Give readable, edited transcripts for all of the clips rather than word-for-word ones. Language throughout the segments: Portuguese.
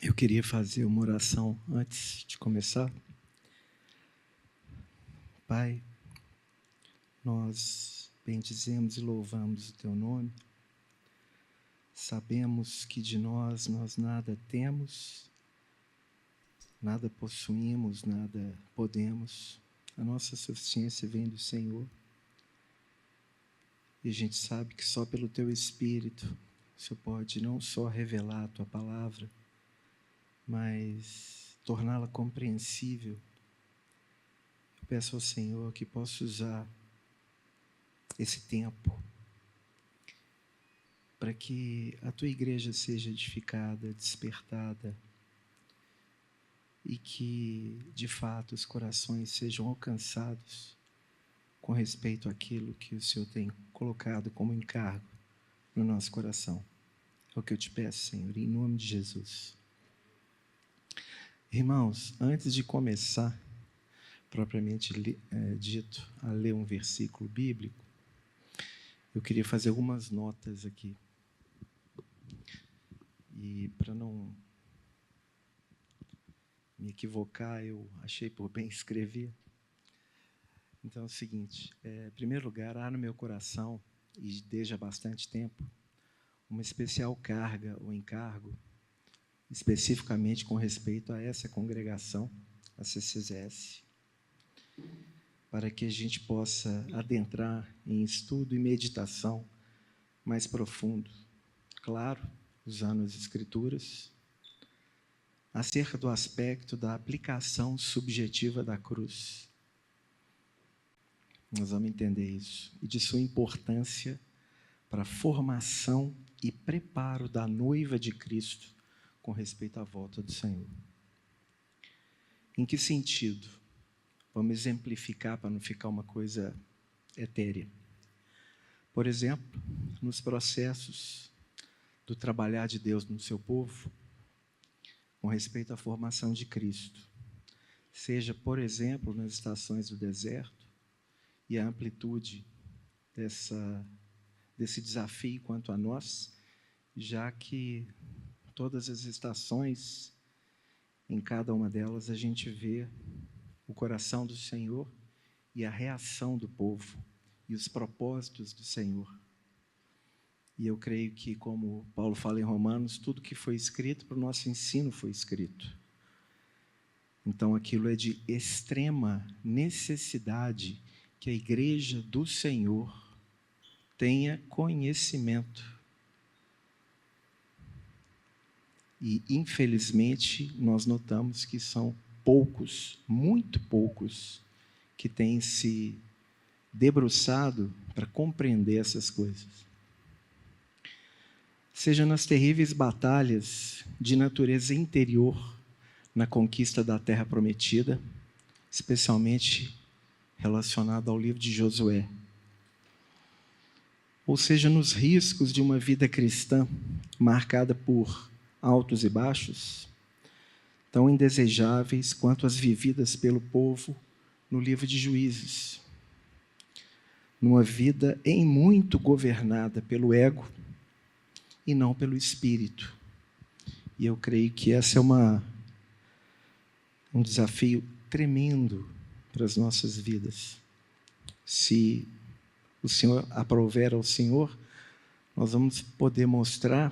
Eu queria fazer uma oração antes de começar. Pai, nós bendizemos e louvamos o Teu nome. Sabemos que de nós nada temos, nada possuímos, nada podemos. A nossa suficiência vem do Senhor. E a gente sabe que só pelo Teu Espírito o Senhor pode não só revelar a Tua palavra, mas torná-la compreensível. Eu peço ao Senhor que possa usar esse tempo para que a Tua igreja seja edificada, despertada e que, de fato, os corações sejam alcançados com respeito àquilo que o Senhor tem colocado como encargo no nosso coração. É o que eu te peço, Senhor, em nome de Jesus. Irmãos, antes de começar, propriamente dito, a ler um versículo bíblico, eu queria fazer algumas notas aqui. E para não me equivocar, eu achei por bem escrever. Então é o seguinte, em primeiro lugar, há no meu coração, e desde há bastante tempo, uma especial carga ou encargo, especificamente com respeito a essa congregação, a CCZS, para que a gente possa adentrar em estudo e meditação mais profundo, claro, usando as Escrituras, acerca do aspecto da aplicação subjetiva da cruz. Nós vamos entender isso, e de sua importância para a formação e preparo da noiva de Cristo com respeito à volta do Senhor. Em que sentido? Vamos exemplificar para não ficar uma coisa etérea. Por exemplo, nos processos do trabalhar de Deus no seu povo, com respeito à formação de Cristo. Seja, por exemplo, nas estações do deserto e a amplitude desse desafio quanto a nós, já que todas as estações, em cada uma delas, a gente vê o coração do Senhor e a reação do povo e os propósitos do Senhor. E eu creio que, como Paulo fala em Romanos, tudo que foi escrito para o nosso ensino foi escrito. Então, aquilo é de extrema necessidade que a igreja do Senhor tenha conhecimento. E, infelizmente, nós notamos que são poucos, muito poucos, que têm se debruçado para compreender essas coisas. Seja nas terríveis batalhas de natureza interior na conquista da terra prometida, especialmente relacionado ao livro de Josué. Ou seja, nos riscos de uma vida cristã marcada por altos e baixos, tão indesejáveis quanto as vividas pelo povo no livro de Juízes. Numa vida em muito governada pelo ego e não pelo Espírito. E eu creio que esse é um desafio tremendo para as nossas vidas. Se o Senhor aprouver ao Senhor, nós vamos poder mostrar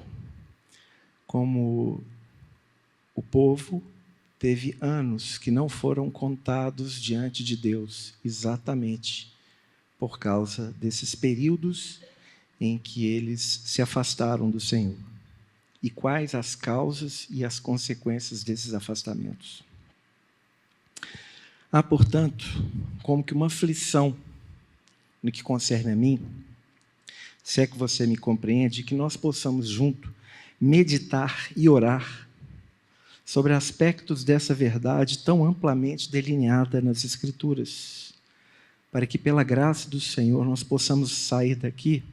como o povo teve anos que não foram contados diante de Deus, exatamente por causa desses períodos em que eles se afastaram do Senhor. E quais as causas e as consequências desses afastamentos? Há, portanto, como que uma aflição no que concerne a mim, se é que você me compreende, que nós possamos junto meditar e orar sobre aspectos dessa verdade tão amplamente delineada nas Escrituras, para que, pela graça do Senhor, nós possamos sair daqui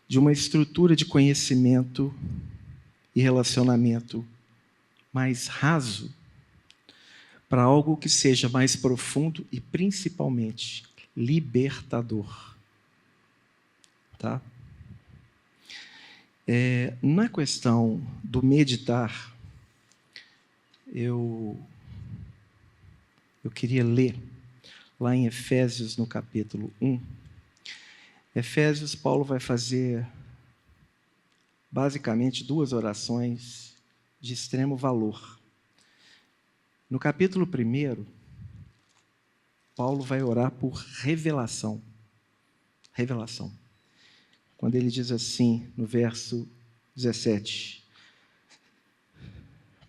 de uma estrutura de conhecimento e relacionamento mais raso para algo que seja mais profundo e, principalmente, libertador. Tá? Na questão do meditar, eu queria ler lá em Efésios, no capítulo 1. Efésios, Paulo vai fazer basicamente 2 orações de extremo valor. No capítulo 1, Paulo vai orar por revelação. Revelação. Quando ele diz assim, no verso 17: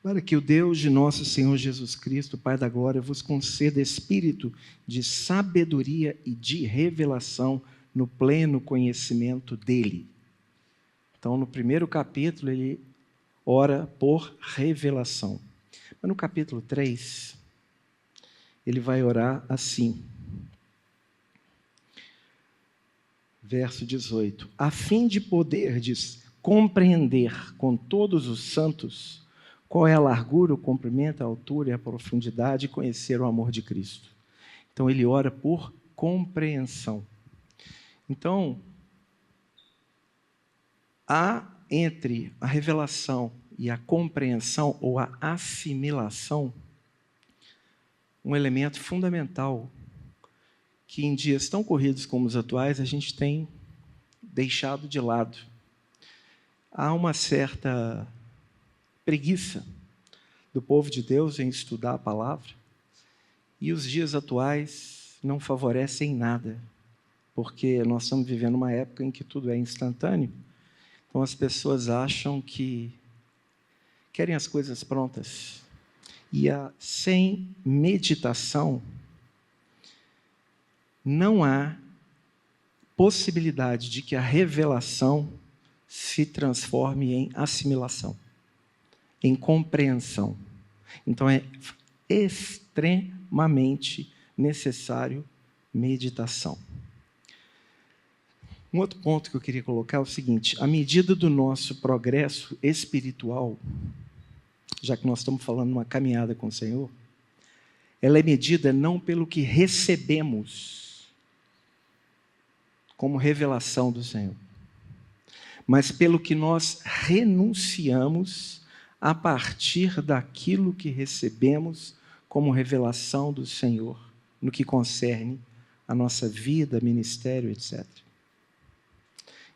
para que o Deus de nosso Senhor Jesus Cristo, Pai da glória, vos conceda espírito de sabedoria e de revelação no pleno conhecimento dele. Então, no 1º capítulo, ele ora por revelação. Mas no capítulo 3, ele vai orar assim. Verso 18: a fim de poderdes compreender com todos os santos qual é a largura, o comprimento, a altura e a profundidade, e conhecer o amor de Cristo. Então, ele ora por compreensão. Então, há entre a revelação e a compreensão, ou a assimilação, um elemento fundamental que em dias tão corridos como os atuais a gente tem deixado de lado. Há uma certa preguiça do povo de Deus em estudar a palavra, e os dias atuais não favorecem nada, porque nós estamos vivendo uma época em que tudo é instantâneo. Então as pessoas acham que querem as coisas prontas, e sem meditação não há possibilidade de que a revelação se transforme em assimilação, em compreensão. Então, é extremamente necessário meditação. Um outro ponto que eu queria colocar é o seguinte: à medida do nosso progresso espiritual, já que nós estamos falando de uma caminhada com o Senhor, ela é medida não pelo que recebemos como revelação do Senhor, mas pelo que nós renunciamos a partir daquilo que recebemos como revelação do Senhor, no que concerne a nossa vida, ministério, etc.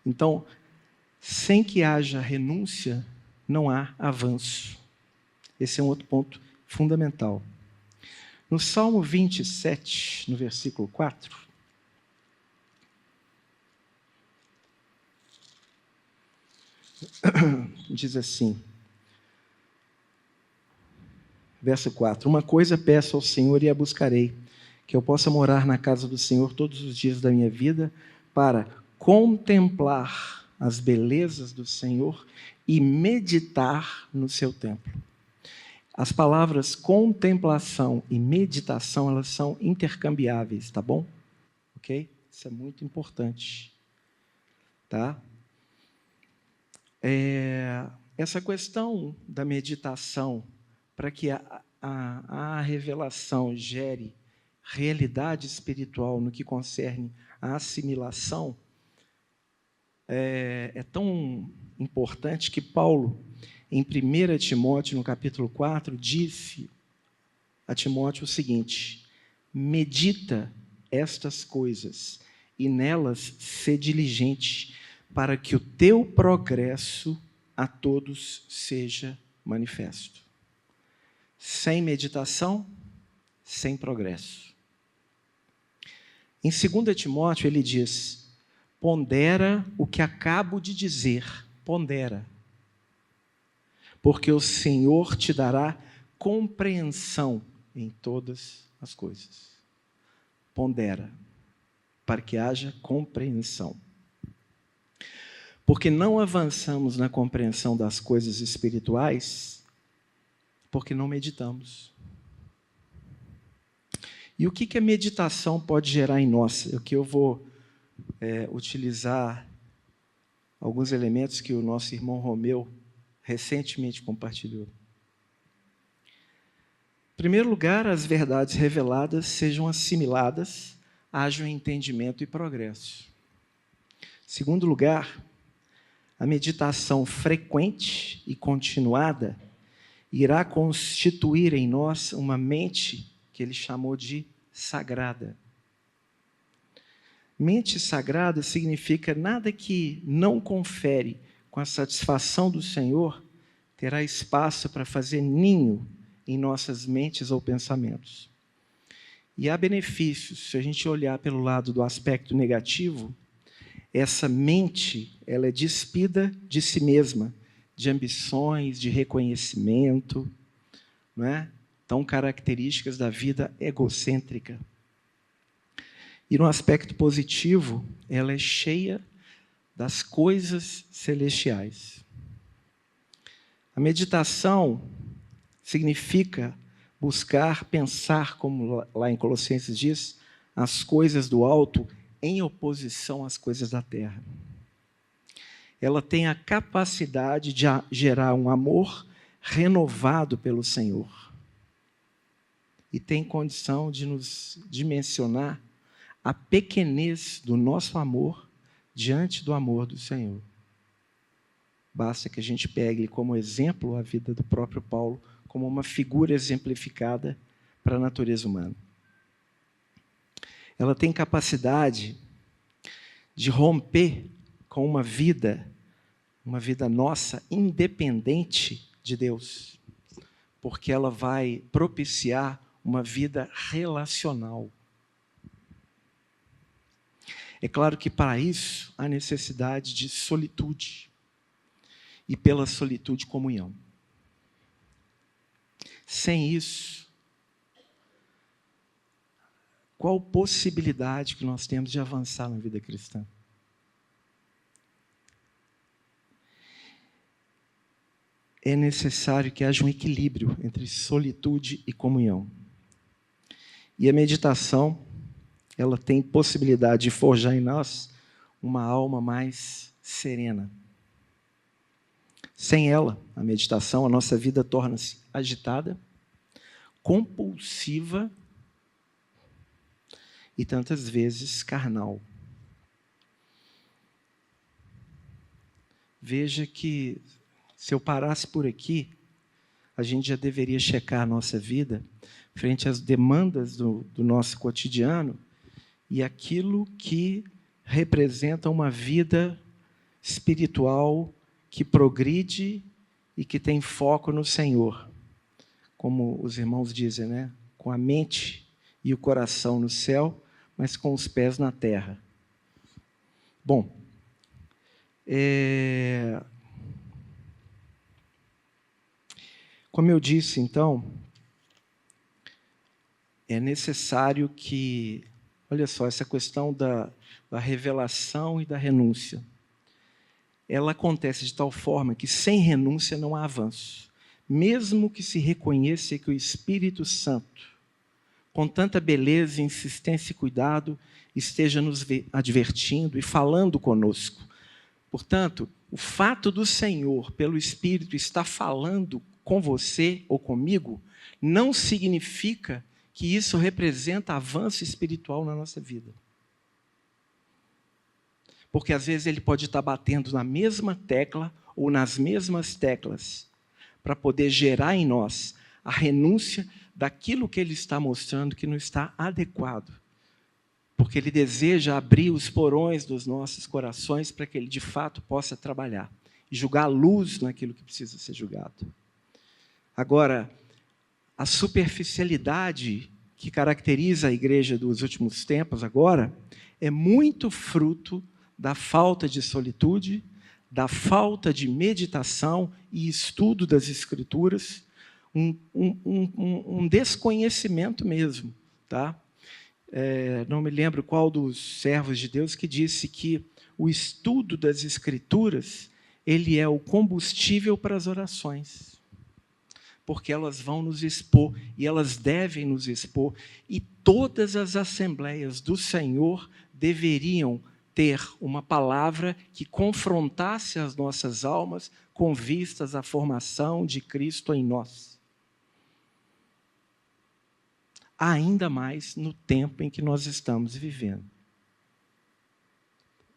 Então, sem que haja renúncia, não há avanço. Esse é um outro ponto fundamental. No Salmo 27, no versículo 4, diz assim, verso 4: uma coisa peço ao Senhor e a buscarei, que eu possa morar na casa do Senhor todos os dias da minha vida, para contemplar as belezas do Senhor e meditar no seu templo. As palavras contemplação e meditação, elas são intercambiáveis, tá bom? Ok? Isso é muito importante, tá? Essa questão da meditação, para que a revelação gere realidade espiritual no que concerne a assimilação, é tão importante que Paulo, em 1 Timóteo, no capítulo 4, disse a Timóteo o seguinte: medita estas coisas e nelas sê diligente, para que o teu progresso a todos seja manifesto. Sem meditação, sem progresso. Em 2 Timóteo, ele diz: pondera o que acabo de dizer, pondera, porque o Senhor te dará compreensão em todas as coisas. Pondera, para que haja compreensão. Porque não avançamos na compreensão das coisas espirituais, porque não meditamos. E o que a meditação pode gerar em nós? Aqui eu vou utilizar alguns elementos que o nosso irmão Romeu recentemente compartilhou. Em primeiro lugar, as verdades reveladas sejam assimiladas, haja um entendimento e progresso. Em segundo lugar, a meditação frequente e continuada irá constituir em nós uma mente que ele chamou de sagrada. Mente sagrada significa nada que não confere com a satisfação do Senhor terá espaço para fazer ninho em nossas mentes ou pensamentos. E há benefícios, se a gente olhar pelo lado do aspecto negativo, essa mente, ela é despida de si mesma, de ambições, de reconhecimento, não é? Tão características da vida egocêntrica. E no aspecto positivo, ela é cheia das coisas celestiais. A meditação significa buscar pensar, como lá em Colossenses diz, as coisas do alto em oposição às coisas da terra. Ela tem a capacidade de gerar um amor renovado pelo Senhor. E tem condição de nos dimensionar a pequenez do nosso amor diante do amor do Senhor. Basta que a gente pegue como exemplo a vida do próprio Paulo, como uma figura exemplificada para a natureza humana. Ela tem capacidade de romper com uma vida nossa independente de Deus, porque ela vai propiciar uma vida relacional. É claro que para isso há necessidade de solitude e pela solitude comunhão. Sem isso, qual possibilidade que nós temos de avançar na vida cristã? É necessário que haja um equilíbrio entre solitude e comunhão. E a meditação, ela tem possibilidade de forjar em nós uma alma mais serena. Sem ela, a meditação, a nossa vida torna-se agitada, compulsiva e tantas vezes carnal. Veja que, se eu parasse por aqui, a gente já deveria checar a nossa vida frente às demandas do nosso cotidiano e aquilo que representa uma vida espiritual que progride e que tem foco no Senhor. Como os irmãos dizem, né? Com a mente e o coração no céu, mas com os pés na terra. Bom, como eu disse, então, é necessário que, olha só, essa questão da revelação e da renúncia, ela acontece de tal forma que sem renúncia não há avanço. Mesmo que se reconheça que o Espírito Santo, com tanta beleza, insistência e cuidado, esteja nos advertindo e falando conosco. Portanto, o fato do Senhor, pelo Espírito, estar falando com você ou comigo, não significa que isso representa avanço espiritual na nossa vida. Porque às vezes ele pode estar batendo na mesma tecla ou nas mesmas teclas para poder gerar em nós a renúncia daquilo que ele está mostrando que não está adequado. Porque ele deseja abrir os porões dos nossos corações para que ele de fato possa trabalhar e jogar luz naquilo que precisa ser julgado. Agora, a superficialidade que caracteriza a igreja dos últimos tempos agora é muito fruto da falta de solitude, da falta de meditação e estudo das Escrituras, um desconhecimento mesmo. Tá? Não me lembro qual dos servos de Deus que disse que o estudo das Escrituras ele é o combustível para as orações. Porque elas vão nos expor, e elas devem nos expor, e todas as assembleias do Senhor deveriam ter uma palavra que confrontasse as nossas almas com vistas à formação de Cristo em nós. Ainda mais no tempo em que nós estamos vivendo,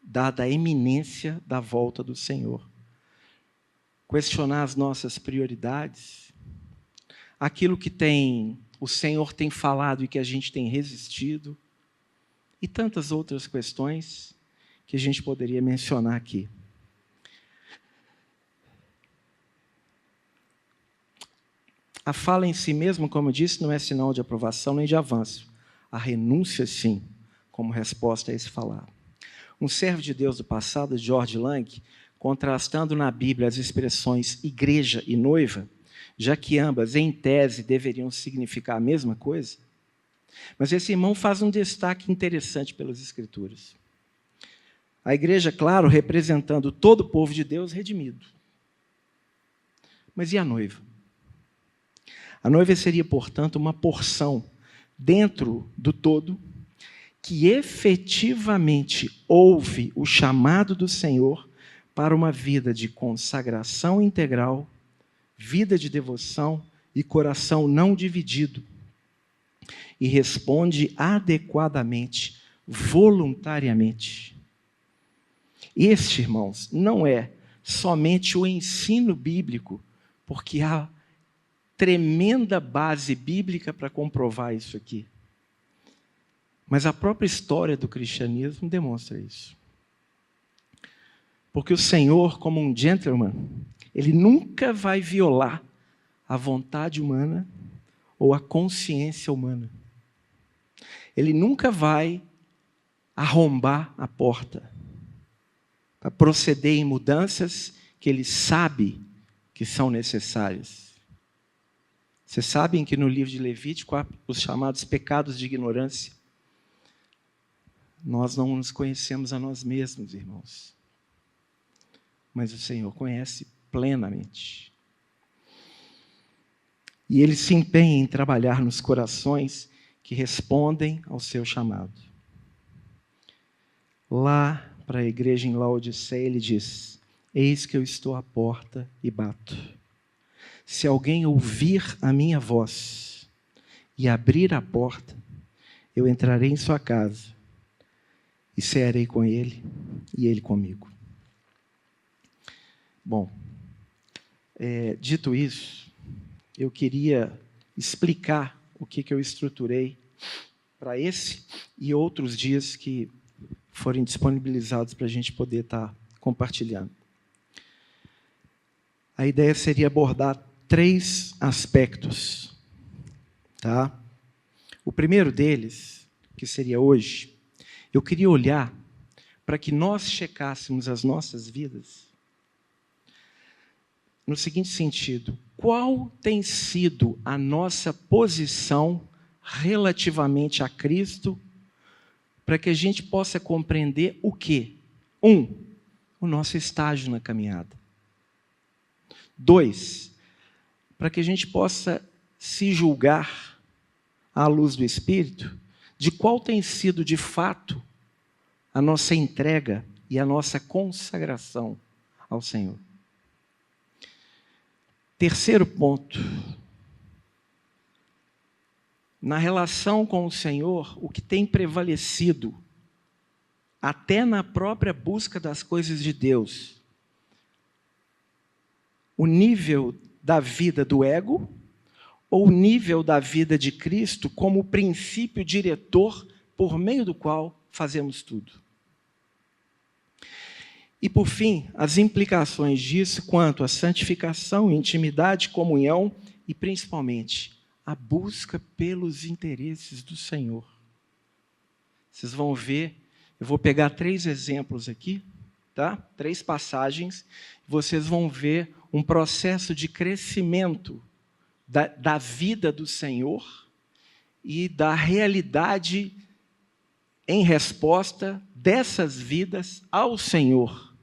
dada a iminência da volta do Senhor. Questionar as nossas prioridades, aquilo que o Senhor tem falado e que a gente tem resistido, e tantas outras questões que a gente poderia mencionar aqui. A fala em si mesma, como eu disse, não é sinal de aprovação nem de avanço. A renúncia, sim, como resposta a esse falar. Um servo de Deus do passado, George Lang, contrastando na Bíblia as expressões igreja e noiva, já que ambas, em tese, deveriam significar a mesma coisa, mas esse irmão faz um destaque interessante pelas Escrituras. A igreja, claro, representando todo o povo de Deus redimido. Mas e a noiva? A noiva seria, portanto, uma porção dentro do todo que efetivamente ouve o chamado do Senhor para uma vida de consagração integral, vida de devoção e coração não dividido, e responde adequadamente, voluntariamente. Este, irmãos, não é somente o ensino bíblico, porque há tremenda base bíblica para comprovar isso aqui. Mas a própria história do cristianismo demonstra isso. Porque o Senhor, como um gentleman, ele nunca vai violar a vontade humana ou a consciência humana. Ele nunca vai arrombar a porta para proceder em mudanças que ele sabe que são necessárias. Vocês sabem que no livro de Levítico há os chamados pecados de ignorância. Nós não nos conhecemos a nós mesmos, irmãos. Mas o Senhor conhece plenamente. E Ele se empenha em trabalhar nos corações que respondem ao seu chamado. Lá para a igreja em Laodiceia, Ele diz: eis que eu estou à porta e bato. Se alguém ouvir a minha voz e abrir a porta, eu entrarei em sua casa e cearei com ele e ele comigo. Bom, dito isso, eu queria explicar o que eu estruturei para esse e outros dias que forem disponibilizados para a gente poder estar compartilhando. A ideia seria abordar 3 aspectos. Tá? O primeiro deles, que seria hoje, eu queria olhar para que nós checássemos as nossas vidas no seguinte sentido: qual tem sido a nossa posição relativamente a Cristo, para que a gente possa compreender o quê? 1, o nosso estágio na caminhada. 2, para que a gente possa se julgar à luz do Espírito, de qual tem sido, de fato, a nossa entrega e a nossa consagração ao Senhor. Terceiro ponto, na relação com o Senhor, o que tem prevalecido, até na própria busca das coisas de Deus, o nível da vida do ego ou o nível da vida de Cristo como o princípio diretor por meio do qual fazemos tudo. E, por fim, as implicações disso quanto à santificação, intimidade, comunhão e, principalmente, a busca pelos interesses do Senhor. Vocês vão ver, eu vou pegar 3 exemplos aqui, tá? 3 passagens, vocês vão ver um processo de crescimento da vida do Senhor e da realidade em resposta dessas vidas ao Senhor.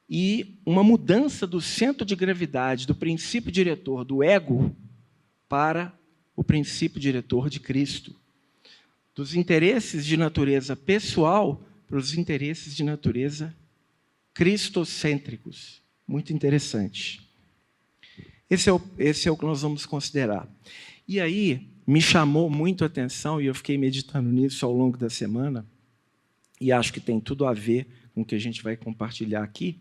E uma mudança do centro de gravidade, do princípio diretor do ego, para o princípio diretor de Cristo. Dos interesses de natureza pessoal para os interesses de natureza cristocêntricos. Muito interessante. Esse é o que nós vamos considerar. E aí, me chamou muito a atenção, e eu fiquei meditando nisso ao longo da semana, e acho que tem tudo a ver com o que a gente vai compartilhar aqui.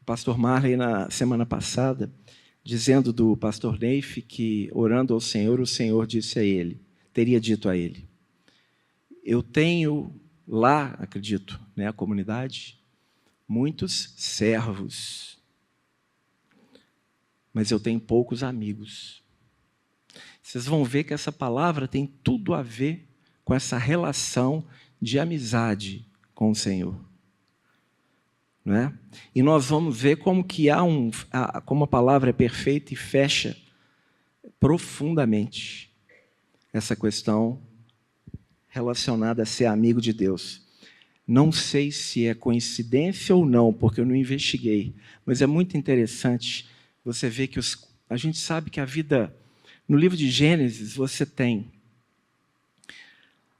O pastor Marley, na semana passada, dizendo do pastor Neif que, orando ao Senhor, o Senhor disse a ele, teria dito a ele, eu tenho lá, acredito, né, a comunidade, muitos servos, mas eu tenho poucos amigos. Vocês vão ver que essa palavra tem tudo a ver com essa relação de amizade com o Senhor. Não é? E nós vamos ver como que como a palavra é perfeita e fecha profundamente essa questão relacionada a ser amigo de Deus. Não sei se é coincidência ou não, porque eu não investiguei, mas é muito interessante você ver que a gente sabe que a vida... No livro de Gênesis, você tem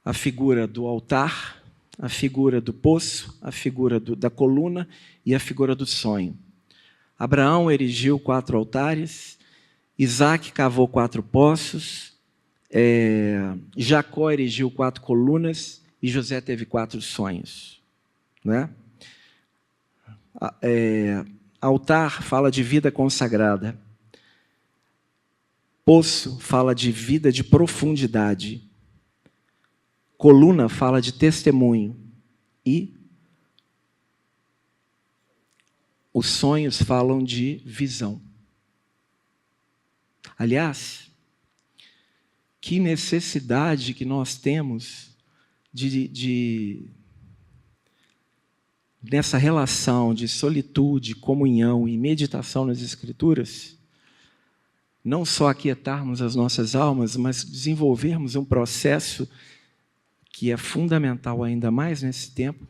a figura do altar, a figura do poço, a figura da coluna e a figura do sonho. Abraão erigiu 4 altares, Isaac cavou 4 poços, Jacó erigiu 4 colunas e José teve 4 sonhos. Não é? Altar fala de vida consagrada. Poço fala de vida de profundidade. Coluna fala de testemunho. E os sonhos falam de visão. Aliás, que necessidade que nós temos nessa relação de solitude, comunhão e meditação nas Escrituras, não só aquietarmos as nossas almas, mas desenvolvermos um processo que é fundamental ainda mais nesse tempo,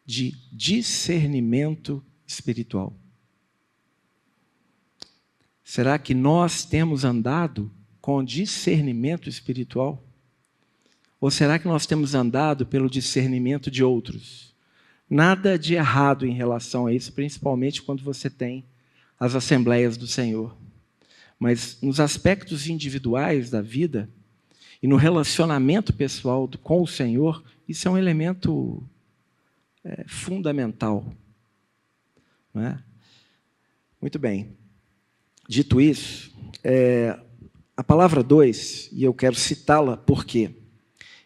de discernimento espiritual. Será que nós temos andado com discernimento espiritual? Ou será que nós temos andado pelo discernimento de outros? Nada de errado em relação a isso, principalmente quando você tem as Assembleias do Senhor. Mas nos aspectos individuais da vida e no relacionamento pessoal com o Senhor, isso é um elemento fundamental. Não é? Muito bem. Dito isso, a palavra 2, e eu quero citá-la porque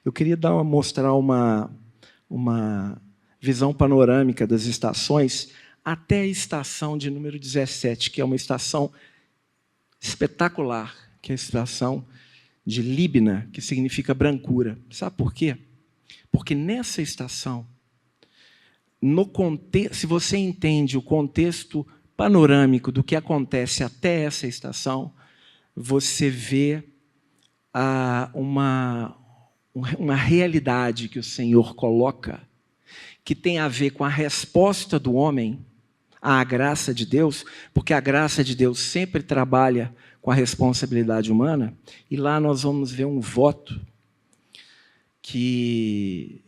eu queria mostrar uma visão panorâmica das estações até a estação de número 17, que é uma estação espetacular, que é a estação de Líbna, que significa brancura. Sabe por quê? Porque nessa estação, se você entende o contexto panorâmico do que acontece até essa estação, você vê uma realidade que o Senhor coloca, que tem a ver com a resposta do homem à graça de Deus, porque a graça de Deus sempre trabalha com a responsabilidade humana, e lá nós vamos ver um voto que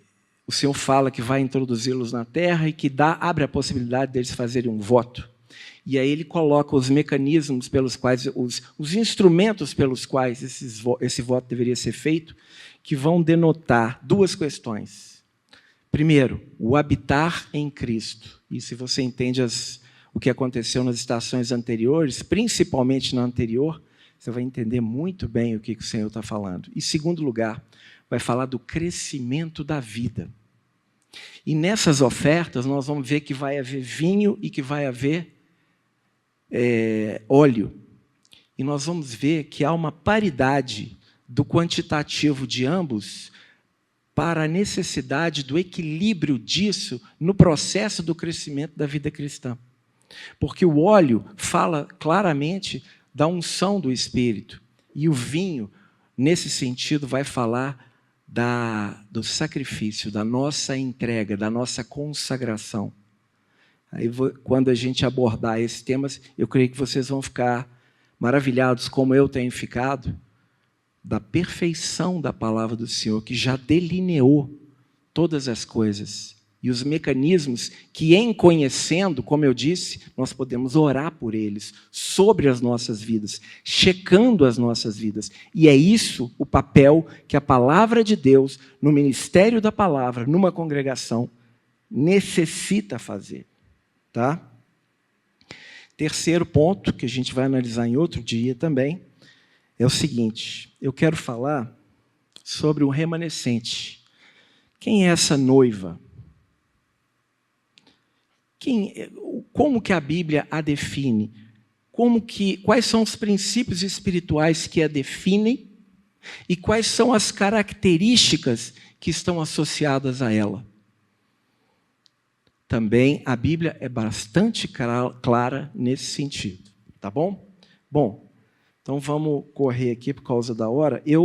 o Senhor fala que vai introduzi-los na terra e que abre a possibilidade deles fazerem um voto. E aí ele coloca os mecanismos pelos quais, os instrumentos pelos quais esse voto deveria ser feito, que vão denotar 2 questões. Primeiro, o habitar em Cristo. E se você entende o que aconteceu nas estações anteriores, principalmente na anterior, você vai entender muito bem o que o Senhor está falando. E, segundo lugar, vai falar do crescimento da vida. E nessas ofertas, nós vamos ver que vai haver vinho e que vai haver óleo. E nós vamos ver que há uma paridade do quantitativo de ambos para a necessidade do equilíbrio disso no processo do crescimento da vida cristã. Porque o óleo fala claramente da unção do Espírito, e o vinho, nesse sentido, vai falar do sacrifício, da nossa entrega, da nossa consagração. Aí, quando a gente abordar esses temas, eu creio que vocês vão ficar maravilhados, como eu tenho ficado, da perfeição da palavra do Senhor, que já delineou todas as coisas e os mecanismos que, em conhecendo, como eu disse, nós podemos orar por eles, sobre as nossas vidas, checando as nossas vidas. E é isso o papel que a palavra de Deus, no ministério da palavra, numa congregação, necessita fazer. Tá? Terceiro ponto, que a gente vai analisar em outro dia também, é o seguinte: eu quero falar sobre o remanescente. Quem é essa noiva? Como que a Bíblia a define? Quais são os princípios espirituais que a definem e quais são as características que estão associadas a ela? Também a Bíblia é bastante clara nesse sentido, tá bom? Bom, então vamos correr aqui por causa da hora. Eu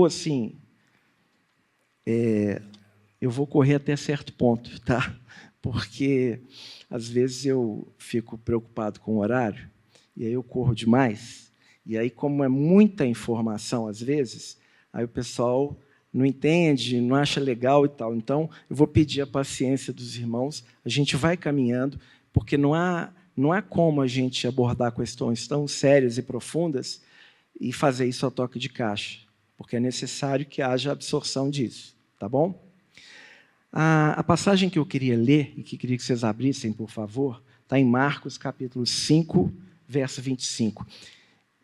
vou correr até certo ponto, tá? Porque às vezes eu fico preocupado com o horário e aí eu corro demais. E aí, como é muita informação às vezes, aí o pessoal não entende, não acha legal e tal. Então, eu vou pedir a paciência dos irmãos, a gente vai caminhando, porque não há como a gente abordar questões tão sérias e profundas e fazer isso a toque de caixa, porque é necessário que haja absorção disso, tá bom? A passagem que eu queria ler, e que queria que vocês abrissem, por favor, está em Marcos, capítulo 5, verso 25.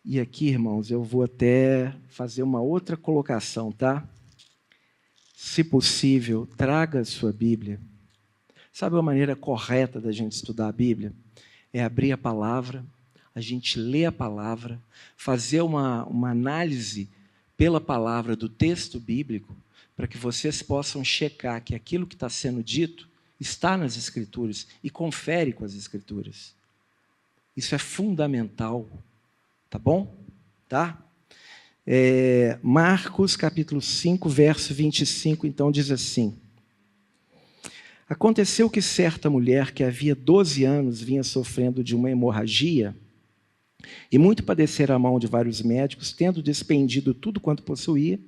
E aqui, irmãos, eu vou até fazer uma outra colocação, tá? Se possível, traga a sua Bíblia. Sabe a maneira correta da gente estudar a Bíblia? É abrir a palavra, a gente ler a palavra, fazer uma análise pela palavra do texto bíblico, para que vocês possam checar que aquilo que está sendo dito está nas Escrituras e confere com as Escrituras. Isso é fundamental, tá bom? Tá? Marcos, capítulo 5, verso 25, então diz assim: aconteceu que certa mulher que havia 12 anos vinha sofrendo de uma hemorragia e muito padecera a mão de vários médicos, tendo despendido tudo quanto possuía,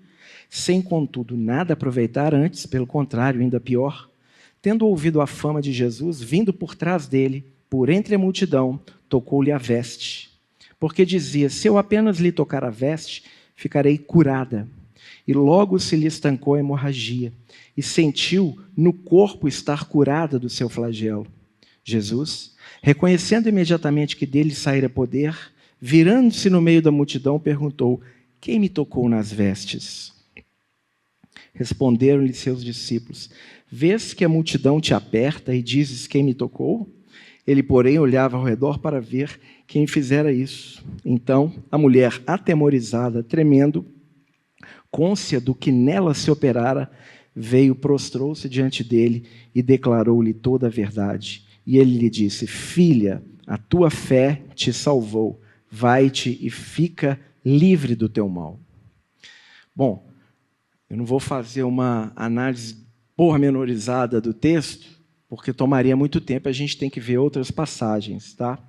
sem, contudo, nada aproveitar, antes, pelo contrário, ainda pior, tendo ouvido a fama de Jesus, vindo por trás dele, por entre a multidão, tocou-lhe a veste. Porque dizia: se eu apenas lhe tocar a veste, ficarei curada. E logo se lhe estancou a hemorragia, e sentiu no corpo estar curada do seu flagelo. Jesus, reconhecendo imediatamente que dele saíra poder, virando-se no meio da multidão, perguntou: quem me tocou nas vestes? Responderam-lhe seus discípulos: vês que a multidão te aperta e dizes: quem me tocou? Ele, porém, olhava ao redor para ver quem fizera isso. Então, a mulher, atemorizada, tremendo, cônscia do que nela se operara, veio, prostrou-se diante dele e declarou-lhe toda a verdade. E ele lhe disse: filha, a tua fé te salvou. Vai-te e fica livre do teu mal. Bom, eu não vou fazer uma análise pormenorizada do texto, porque tomaria muito tempo, a gente tem que ver outras passagens, tá?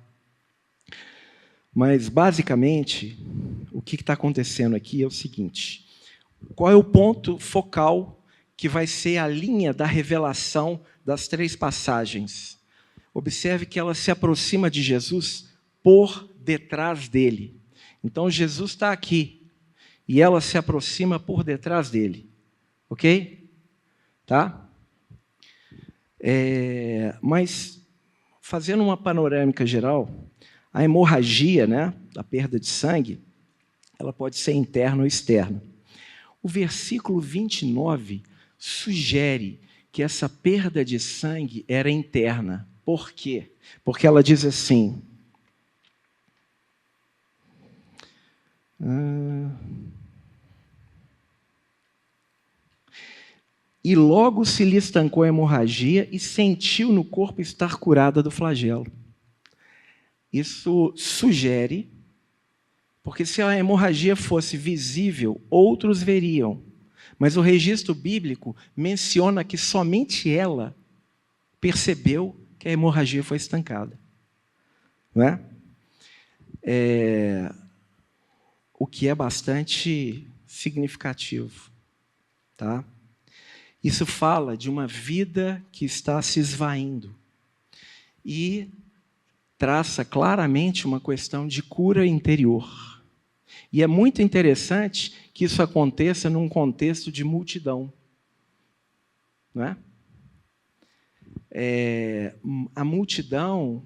Mas, basicamente, o que está acontecendo aqui é o seguinte: qual é o ponto focal que vai ser a linha da revelação das três passagens? Observe que ela se aproxima de Jesus por detrás dele. Então, Jesus está aqui e ela se aproxima por detrás dele. Ok? Tá? Mas, fazendo uma panorâmica geral, a hemorragia, né, a perda de sangue, ela pode ser interna ou externa. O versículo 29 sugere que essa perda de sangue era interna. Por quê? Porque ela diz assim: e logo se lhe estancou a hemorragia e sentiu no corpo estar curada do flagelo. Isso sugere, porque se a hemorragia fosse visível, outros veriam. Mas o registro bíblico menciona que somente ela percebeu que a hemorragia foi estancada. Não é? O que é bastante significativo. Tá? Isso fala de uma vida que está se esvaindo e traça claramente uma questão de cura interior. E é muito interessante que isso aconteça num contexto de multidão. Não é? A multidão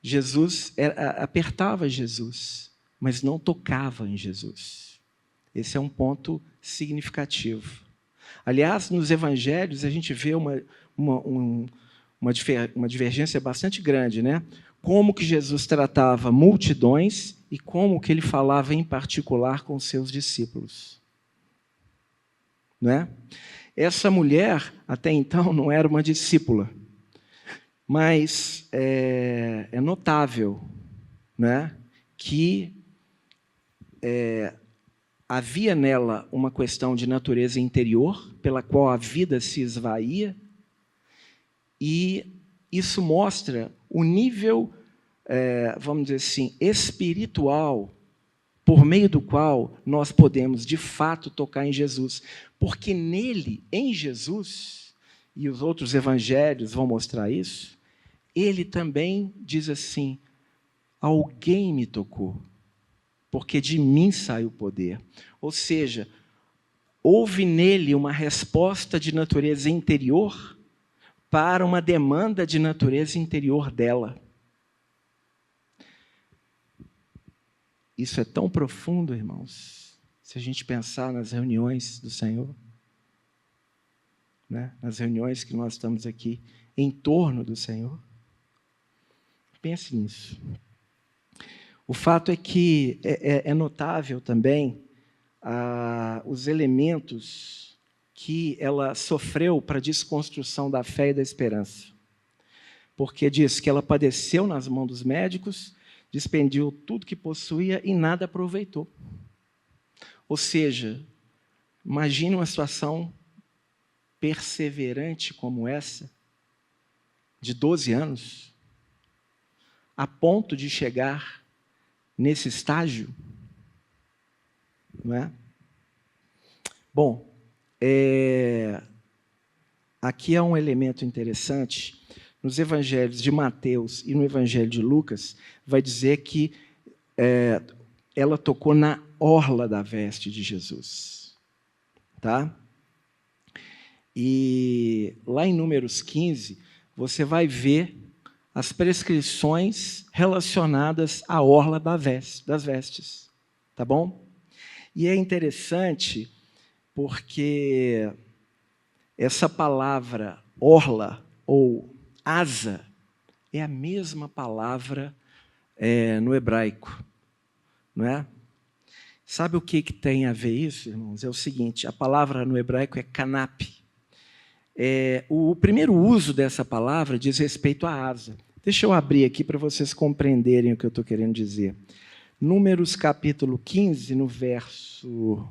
Jesus apertava Jesus, mas não tocava em Jesus. Esse é um ponto significativo. Aliás, nos evangelhos, a gente vê uma divergência bastante grande, né? Como que Jesus tratava multidões e como que ele falava em particular com seus discípulos. Não é? Essa mulher, até então, não era uma discípula, mas é notável, né, que havia nela uma questão de natureza interior, pela qual a vida se esvaía, e isso mostra o nível, vamos dizer assim, espiritual, por meio do qual nós podemos, de fato, tocar em Jesus. Porque nele, em Jesus, e os outros evangelhos vão mostrar isso, ele também diz assim, alguém me tocou, porque de mim sai o poder. Ou seja, houve nele uma resposta de natureza interior para uma demanda de natureza interior dela. Isso é tão profundo, irmãos, se a gente pensar nas reuniões do Senhor, né? Nas reuniões que nós estamos aqui em torno do Senhor. Pense nisso. O fato é que é notável também os elementos que ela sofreu para a desconstrução da fé e da esperança. Porque diz que ela padeceu nas mãos dos médicos, despendeu tudo que possuía e nada aproveitou. Ou seja, imagine uma situação perseverante como essa, de 12 anos, a ponto de chegar nesse estágio, não é? Bom, aqui é um elemento interessante. Nos evangelhos de Mateus e no evangelho de Lucas, vai dizer que ela tocou na orla da veste de Jesus. Tá? E lá em Números 15, você vai ver as prescrições relacionadas à orla das vestes. Tá bom? E é interessante porque essa palavra orla ou asa é a mesma palavra no hebraico, não é? Sabe o que tem a ver isso, irmãos? É o seguinte, a palavra no hebraico é canap. O primeiro uso dessa palavra diz respeito à asa. Deixa eu abrir aqui para vocês compreenderem o que eu estou querendo dizer. Números capítulo 15, no verso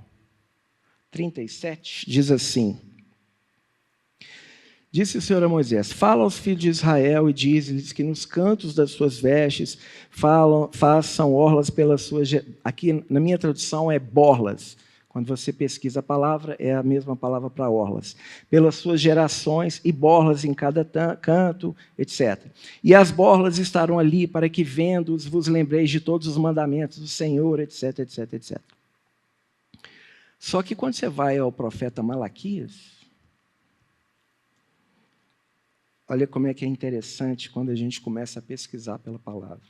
37, diz assim: Disse o Senhor a Moisés, fala aos filhos de Israel e diz-lhes que nos cantos das suas vestes façam orlas pelas suas... Aqui, na minha tradução, é borlas. Quando você pesquisa a palavra, é a mesma palavra para orlas. Pelas suas gerações e borlas em cada canto, etc. E as borlas estarão ali para que, vendo-os, vos lembreis de todos os mandamentos do Senhor, etc, etc, etc. Só que quando você vai ao profeta Malaquias, olha como é que é interessante quando a gente começa a pesquisar pela palavra.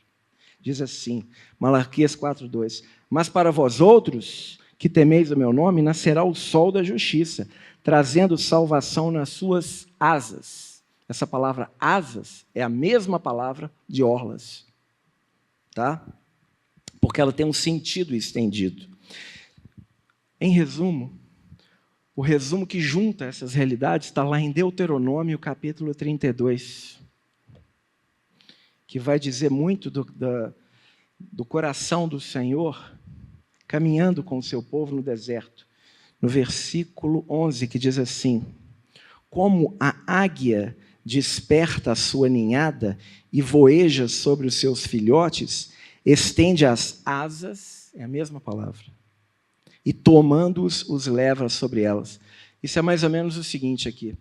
Diz assim, Malaquias 4:2, mas para vós outros, que temeis o meu nome, nascerá o sol da justiça, trazendo salvação nas suas asas. Essa palavra asas é a mesma palavra de orlas. Tá? Porque ela tem um sentido estendido. Em resumo, o resumo que junta essas realidades está lá em Deuteronômio, capítulo 32, que vai dizer muito do coração do Senhor, caminhando com o seu povo no deserto. No versículo 11, que diz assim, como a águia desperta a sua ninhada e voeja sobre os seus filhotes, estende as asas, é a mesma palavra, e tomando-os, os leva sobre elas. Isso é mais ou menos o seguinte aqui.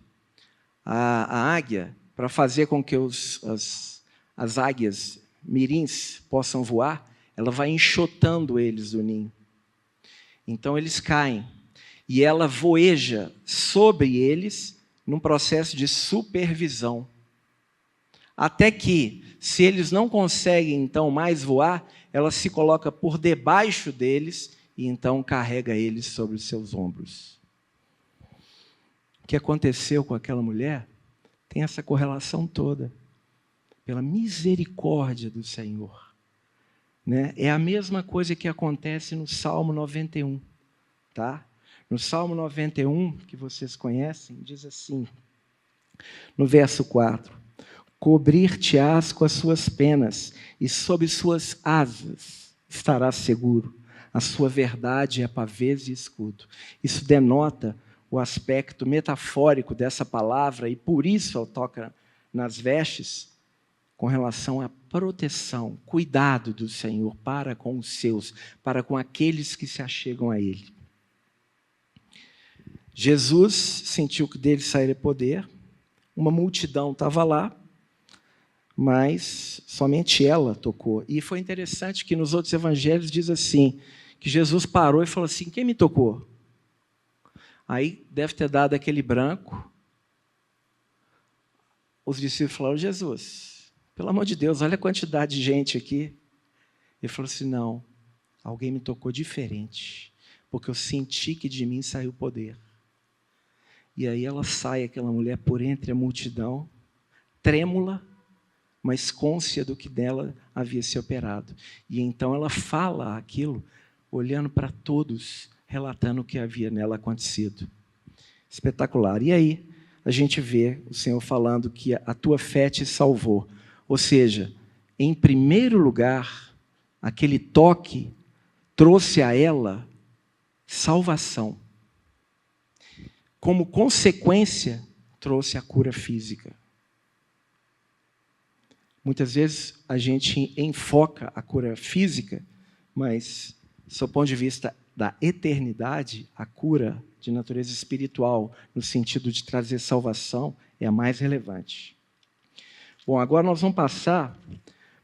A águia, para fazer com que as águias mirins possam voar, ela vai enxotando eles do ninho. Então eles caem. E ela voeja sobre eles num processo de supervisão. Até que, se eles não conseguem, então, mais voar, ela se coloca por debaixo deles e, então, carrega eles sobre os seus ombros. O que aconteceu com aquela mulher tem essa correlação toda. Pela misericórdia do Senhor. Né? É a mesma coisa que acontece no Salmo 91. Tá? No Salmo 91, que vocês conhecem, diz assim, no verso 4, cobrir-te-ás com as suas penas, e sob suas asas estarás seguro. A sua verdade é pavês e escudo. Isso denota o aspecto metafórico dessa palavra, e por isso ela toca nas vestes, com relação à proteção, cuidado do Senhor para com os seus, para com aqueles que se achegam a Ele. Jesus sentiu que dele sairia poder, uma multidão estava lá, mas somente ela tocou. E foi interessante que nos outros evangelhos diz assim, que Jesus parou e falou assim, quem me tocou? Aí deve ter dado aquele branco. Os discípulos falaram, Jesus, pelo amor de Deus, olha a quantidade de gente aqui. Ele falou assim, não, alguém me tocou diferente, porque eu senti que de mim saiu poder. E aí ela sai, aquela mulher, por entre a multidão, trêmula, mas cônscia do que dela havia se operado. E então ela fala aquilo, olhando para todos, relatando o que havia nela acontecido. Espetacular. E aí a gente vê o Senhor falando que a tua fé te salvou. Ou seja, em primeiro lugar, aquele toque trouxe a ela salvação. Como consequência, trouxe a cura física. Muitas vezes a gente enfoca a cura física, mas, do ponto de vista da eternidade, a cura de natureza espiritual, no sentido de trazer salvação, é a mais relevante. Bom, agora nós vamos passar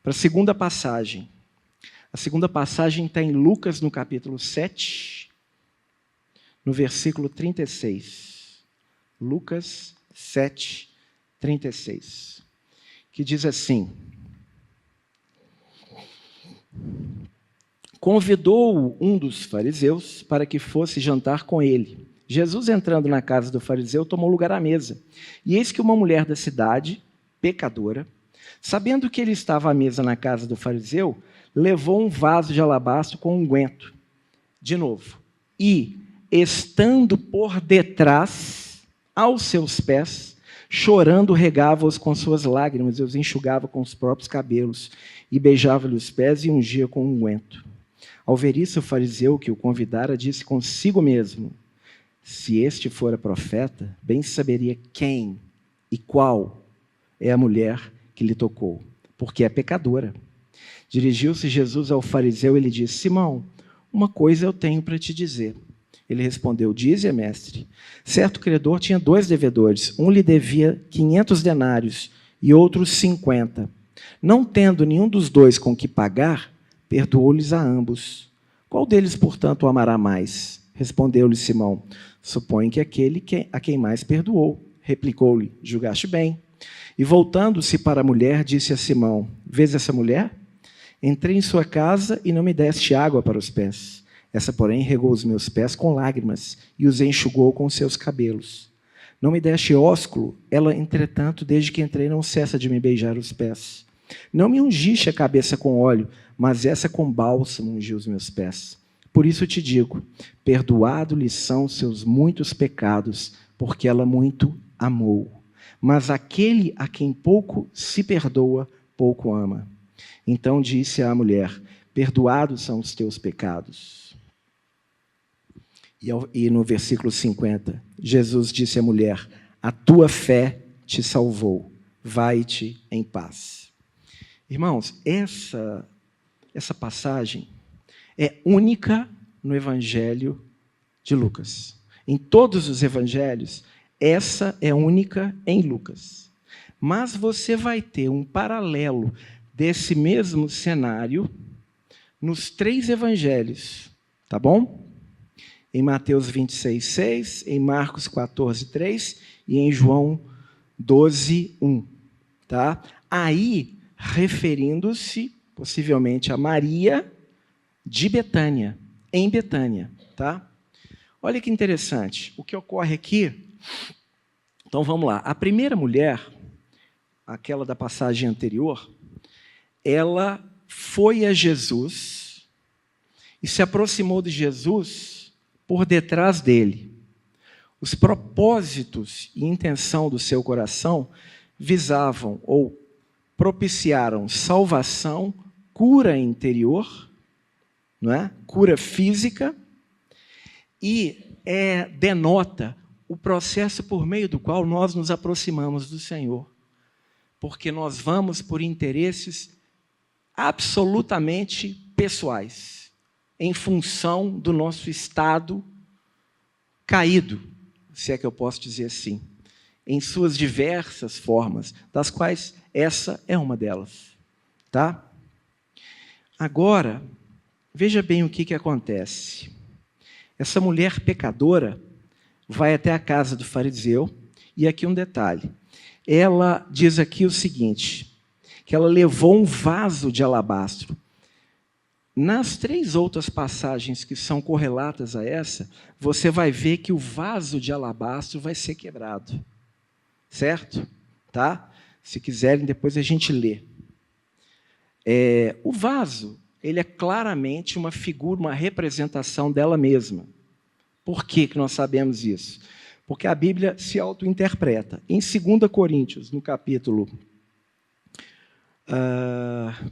para a segunda passagem. A segunda passagem está em Lucas, no capítulo 7, no versículo 36. Lucas 7, 36. Que diz assim, convidou-o um dos fariseus para que fosse jantar com ele. Jesus, entrando na casa do fariseu, tomou lugar à mesa. E eis que uma mulher da cidade, pecadora, sabendo que ele estava à mesa na casa do fariseu, levou um vaso de alabastro com unguento. De novo. E, estando por detrás, aos seus pés, chorando, regava-os com suas lágrimas, e os enxugava com os próprios cabelos, e beijava-lhe os pés e ungia com unguento. Ao ver isso, o fariseu que o convidara disse consigo mesmo, se este fora profeta, bem saberia quem e qual é a mulher que lhe tocou, porque é pecadora. Dirigiu-se Jesus ao fariseu e lhe disse, Simão, uma coisa eu tenho para te dizer. Ele respondeu, dize, mestre. Certo credor tinha 2 devedores, um lhe devia 500 denários e outro 50. Não tendo nenhum dos 2 com que pagar, perdoou-lhes a ambos. Qual deles, portanto, o amará mais? Respondeu-lhe Simão, suponho que aquele a quem mais perdoou. Replicou-lhe, julgaste bem. E voltando-se para a mulher, disse a Simão, vês essa mulher? Entrei em sua casa e não me deste água para os pés. Essa, porém, regou os meus pés com lágrimas e os enxugou com seus cabelos. Não me deste ósculo, ela, entretanto, desde que entrei, não cessa de me beijar os pés. Não me ungiste a cabeça com óleo, mas essa com bálsamo ungiu os meus pés. Por isso te digo, perdoado-lhe são seus muitos pecados, porque ela muito amou. Mas aquele a quem pouco se perdoa, pouco ama. Então disse à mulher, perdoados são os teus pecados. E no versículo 50, Jesus disse à mulher, a tua fé te salvou, vai-te em paz. Irmãos, essa passagem é única no Evangelho de Lucas. Em todos os evangelhos, essa é única em Lucas. Mas você vai ter um paralelo desse mesmo cenário nos 3 evangelhos, tá bom? Em Mateus 26:6, em Marcos 14:3 e em João 12:1, tá? Aí referindo-se, possivelmente, a Maria de Betânia, em Betânia, tá? Olha que interessante, o que ocorre aqui. Então, vamos lá. A primeira mulher, aquela da passagem anterior, ela foi a Jesus e se aproximou de Jesus por detrás dele. Os propósitos e intenção do seu coração visavam ou propiciaram salvação, cura interior, não é? Cura física, e denota o processo por meio do qual nós nos aproximamos do Senhor, porque nós vamos por interesses absolutamente pessoais, em função do nosso estado caído, se é que eu posso dizer assim, em suas diversas formas, das quais essa é uma delas, tá? Agora, veja bem o que acontece. Essa mulher pecadora vai até a casa do fariseu, e aqui um detalhe. Ela diz aqui o seguinte, que ela levou um vaso de alabastro. Nas 3 outras passagens que são correlatas a essa, você vai ver que o vaso de alabastro vai ser quebrado. Certo? Tá? Se quiserem, depois a gente lê. O vaso, ele é claramente uma figura, uma representação dela mesma. Por que nós sabemos isso? Porque a Bíblia se auto-interpreta. Em 2 Coríntios, no capítulo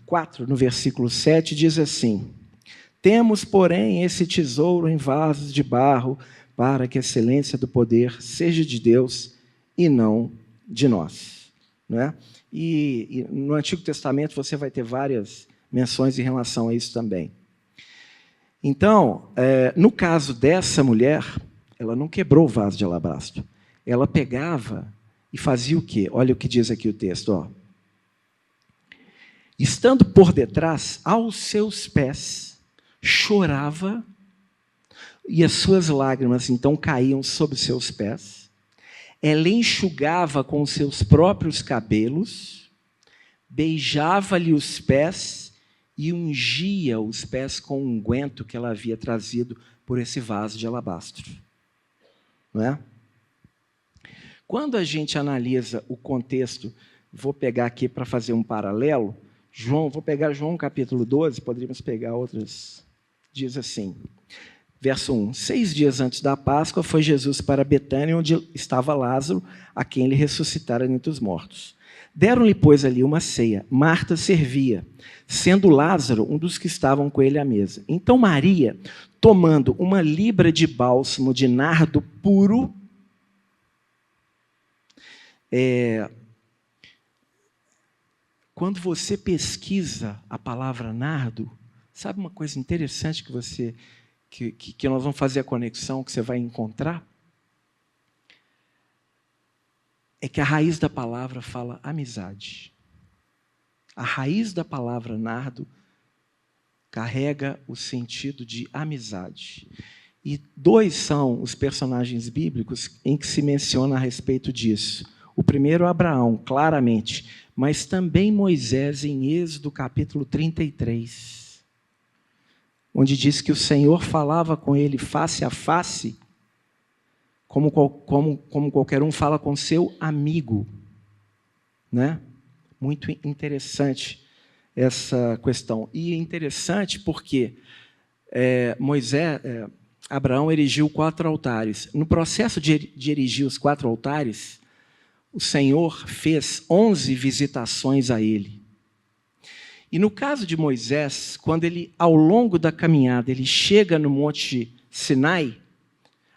4, no versículo 7, diz assim: temos, porém, esse tesouro em vasos de barro, para que a excelência do poder seja de Deus e não de nós. Não é? E no Antigo Testamento você vai ter várias menções em relação a isso também. Então, no caso dessa mulher, ela não quebrou o vaso de alabastro. Ela pegava e fazia o quê? Olha o que diz aqui o texto. Ó. Estando por detrás, aos seus pés, chorava, e as suas lágrimas então caíam sobre os seus pés. Ela enxugava com os seus próprios cabelos, beijava-lhe os pés e ungia os pés com o unguento que ela havia trazido por esse vaso de alabastro. Não é? Quando a gente analisa o contexto, vou pegar aqui para fazer um paralelo, vou pegar João capítulo 12, poderíamos pegar outras, diz assim, verso 1, 6 dias antes da Páscoa, foi Jesus para Betânia, onde estava Lázaro, a quem ele ressuscitara dentre os mortos. Deram-lhe, pois, ali uma ceia. Marta servia, sendo Lázaro um dos que estavam com ele à mesa. Então Maria, tomando uma libra de bálsamo de nardo puro, quando você pesquisa a palavra nardo, sabe uma coisa interessante que nós vamos fazer a conexão, que você vai encontrar? É que a raiz da palavra fala amizade. A raiz da palavra nardo carrega o sentido de amizade. E 2 são os personagens bíblicos em que se menciona a respeito disso. O primeiro é Abraão, claramente, mas também Moisés, em Êxodo capítulo 33, onde diz que o Senhor falava com ele face a face, como qualquer um fala com seu amigo. Né? Muito interessante essa questão. E é interessante porque Abraão erigiu 4 altares. No processo de erigir os 4 altares, o Senhor fez 11 visitações a ele. E no caso de Moisés, quando ele, ao longo da caminhada, ele chega no Monte Sinai,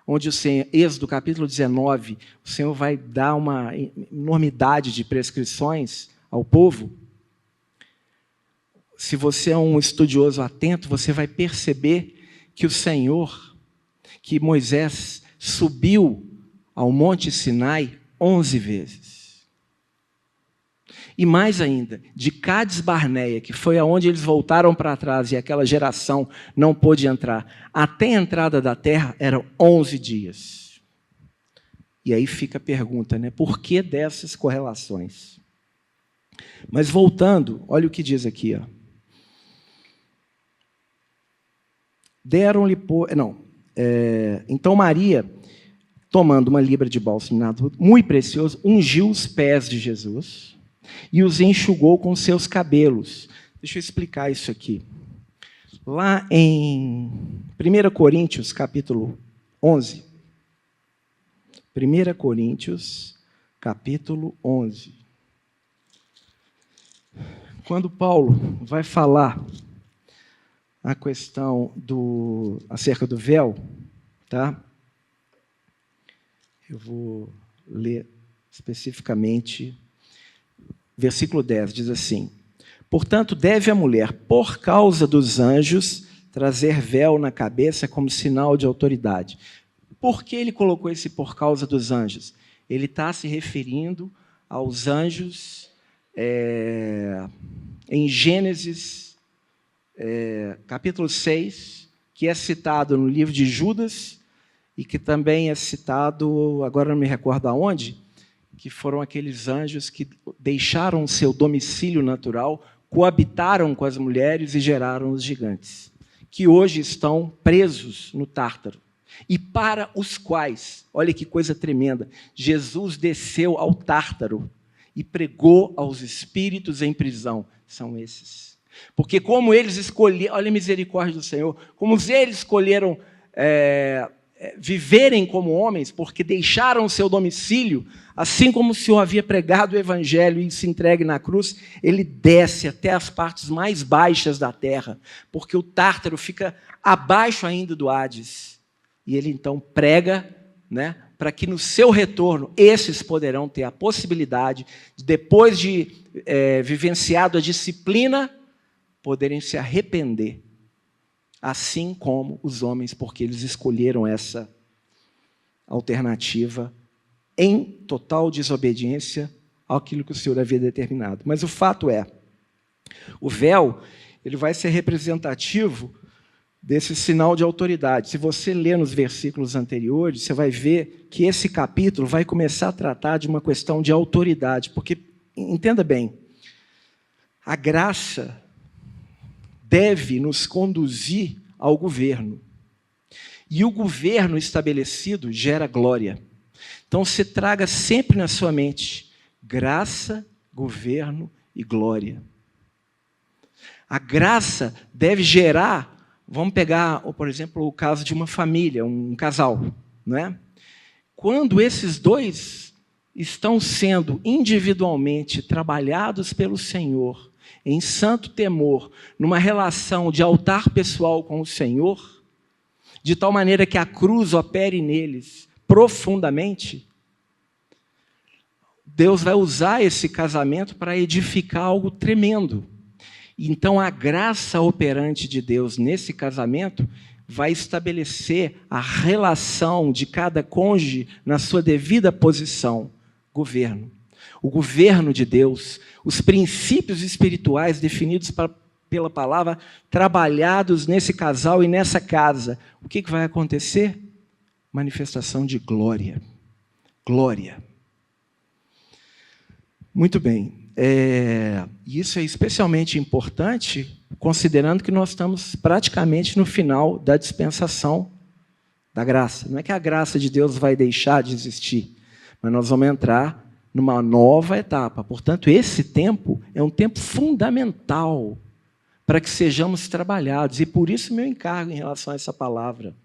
onde o Senhor, Êxodo capítulo 19, o Senhor vai dar uma enormidade de prescrições ao povo. Se você é um estudioso atento, você vai perceber que que Moisés subiu ao Monte Sinai 11 vezes. E mais ainda, de Cádiz Barneia, que foi aonde eles voltaram para trás e aquela geração não pôde entrar, até a entrada da terra eram 11 dias. E aí fica a pergunta, né? Por que dessas correlações? Mas voltando, olha o que diz aqui. Ó. Deram-lhe... Então Maria, tomando uma libra de bálsamo muito precioso, ungiu os pés de Jesus e os enxugou com seus cabelos. Deixa eu explicar isso aqui. Lá em 1 Coríntios, capítulo 11. 1 Coríntios, capítulo 11. Quando Paulo vai falar a questão acerca do véu, tá? Eu vou ler especificamente versículo 10, diz assim: portanto, deve a mulher, por causa dos anjos, trazer véu na cabeça como sinal de autoridade. Por que ele colocou esse por causa dos anjos? Ele está se referindo aos anjos em Gênesis, capítulo 6, que é citado no livro de Judas, e que também é citado, agora não me recordo aonde, que foram aqueles anjos que deixaram o seu domicílio natural, coabitaram com as mulheres e geraram os gigantes, que hoje estão presos no Tártaro, e para os quais, olha que coisa tremenda, Jesus desceu ao Tártaro e pregou aos espíritos em prisão. São esses. Porque como eles escolheram, olha a misericórdia do Senhor, como eles escolheram viverem como homens, porque deixaram o seu domicílio, assim como o Senhor havia pregado o Evangelho e se entregue na cruz, ele desce até as partes mais baixas da terra, porque o Tártaro fica abaixo ainda do Hades. E ele então prega, né, para que no seu retorno, esses poderão ter a possibilidade de, depois de vivenciado a disciplina, poderem se arrepender, assim como os homens, porque eles escolheram essa alternativa em total desobediência àquilo que o Senhor havia determinado. Mas o fato é, o véu ele vai ser representativo desse sinal de autoridade. Se você ler nos versículos anteriores, você vai ver que esse capítulo vai começar a tratar de uma questão de autoridade, porque, entenda bem, a graça deve nos conduzir ao governo. E o governo estabelecido gera glória. Então, você traga sempre na sua mente graça, governo e glória. A graça deve gerar, vamos pegar, por exemplo, o caso de uma família, um casal, não é? Quando esses dois estão sendo individualmente trabalhados pelo Senhor, em santo temor, numa relação de altar pessoal com o Senhor, de tal maneira que a cruz opere neles profundamente, Deus vai usar esse casamento para edificar algo tremendo. Então, a graça operante de Deus nesse casamento vai estabelecer a relação de cada cônjuge na sua devida posição, governo. O governo de Deus, os princípios espirituais definidos pela palavra, trabalhados nesse casal e nessa casa. O que vai acontecer? Manifestação de glória. Glória. Muito bem. Isso é especialmente importante, considerando que nós estamos praticamente no final da dispensação da graça. Não é que a graça de Deus vai deixar de existir, mas nós vamos entrar numa nova etapa. Portanto, esse tempo é um tempo fundamental para que sejamos trabalhados. E por isso meu encargo em relação a essa palavra.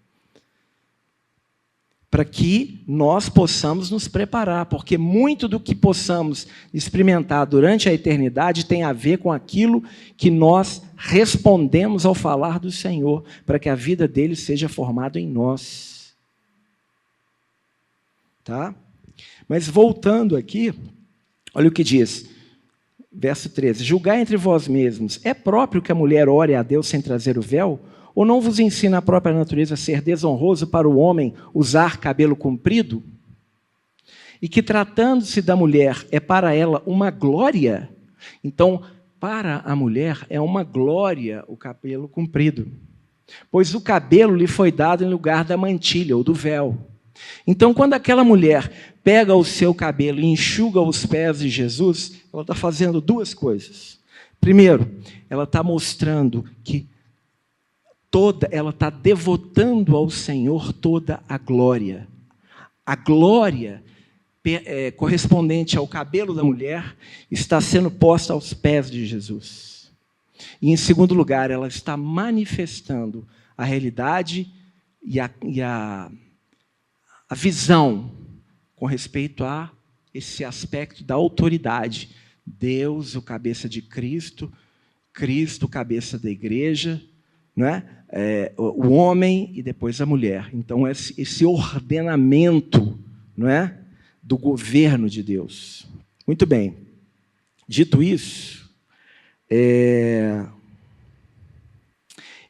Para que nós possamos nos preparar, porque muito do que possamos experimentar durante a eternidade tem a ver com aquilo que nós respondemos ao falar do Senhor, para que a vida dele seja formada em nós. Tá? Mas voltando aqui, olha o que diz, verso 13. Julgai entre vós mesmos, é próprio que a mulher ore a Deus sem trazer o véu? Ou não vos ensina a própria natureza a ser desonroso para o homem usar cabelo comprido? E que, tratando-se da mulher, é para ela uma glória? Então, para a mulher é uma glória o cabelo comprido. Pois o cabelo lhe foi dado em lugar da mantilha ou do véu. Então, quando aquela mulher pega o seu cabelo e enxuga os pés de Jesus, ela está fazendo duas coisas. Primeiro, ela está mostrando que ela está devotando ao Senhor toda a glória. A glória correspondente ao cabelo da mulher está sendo posta aos pés de Jesus. E, em segundo lugar, ela está manifestando a realidade e a visão com respeito a esse aspecto da autoridade. Deus, o cabeça de Cristo, Cristo, cabeça da igreja, não é? O homem e depois a mulher. Então, esse ordenamento, não é? Do governo de Deus. Muito bem. Dito isso,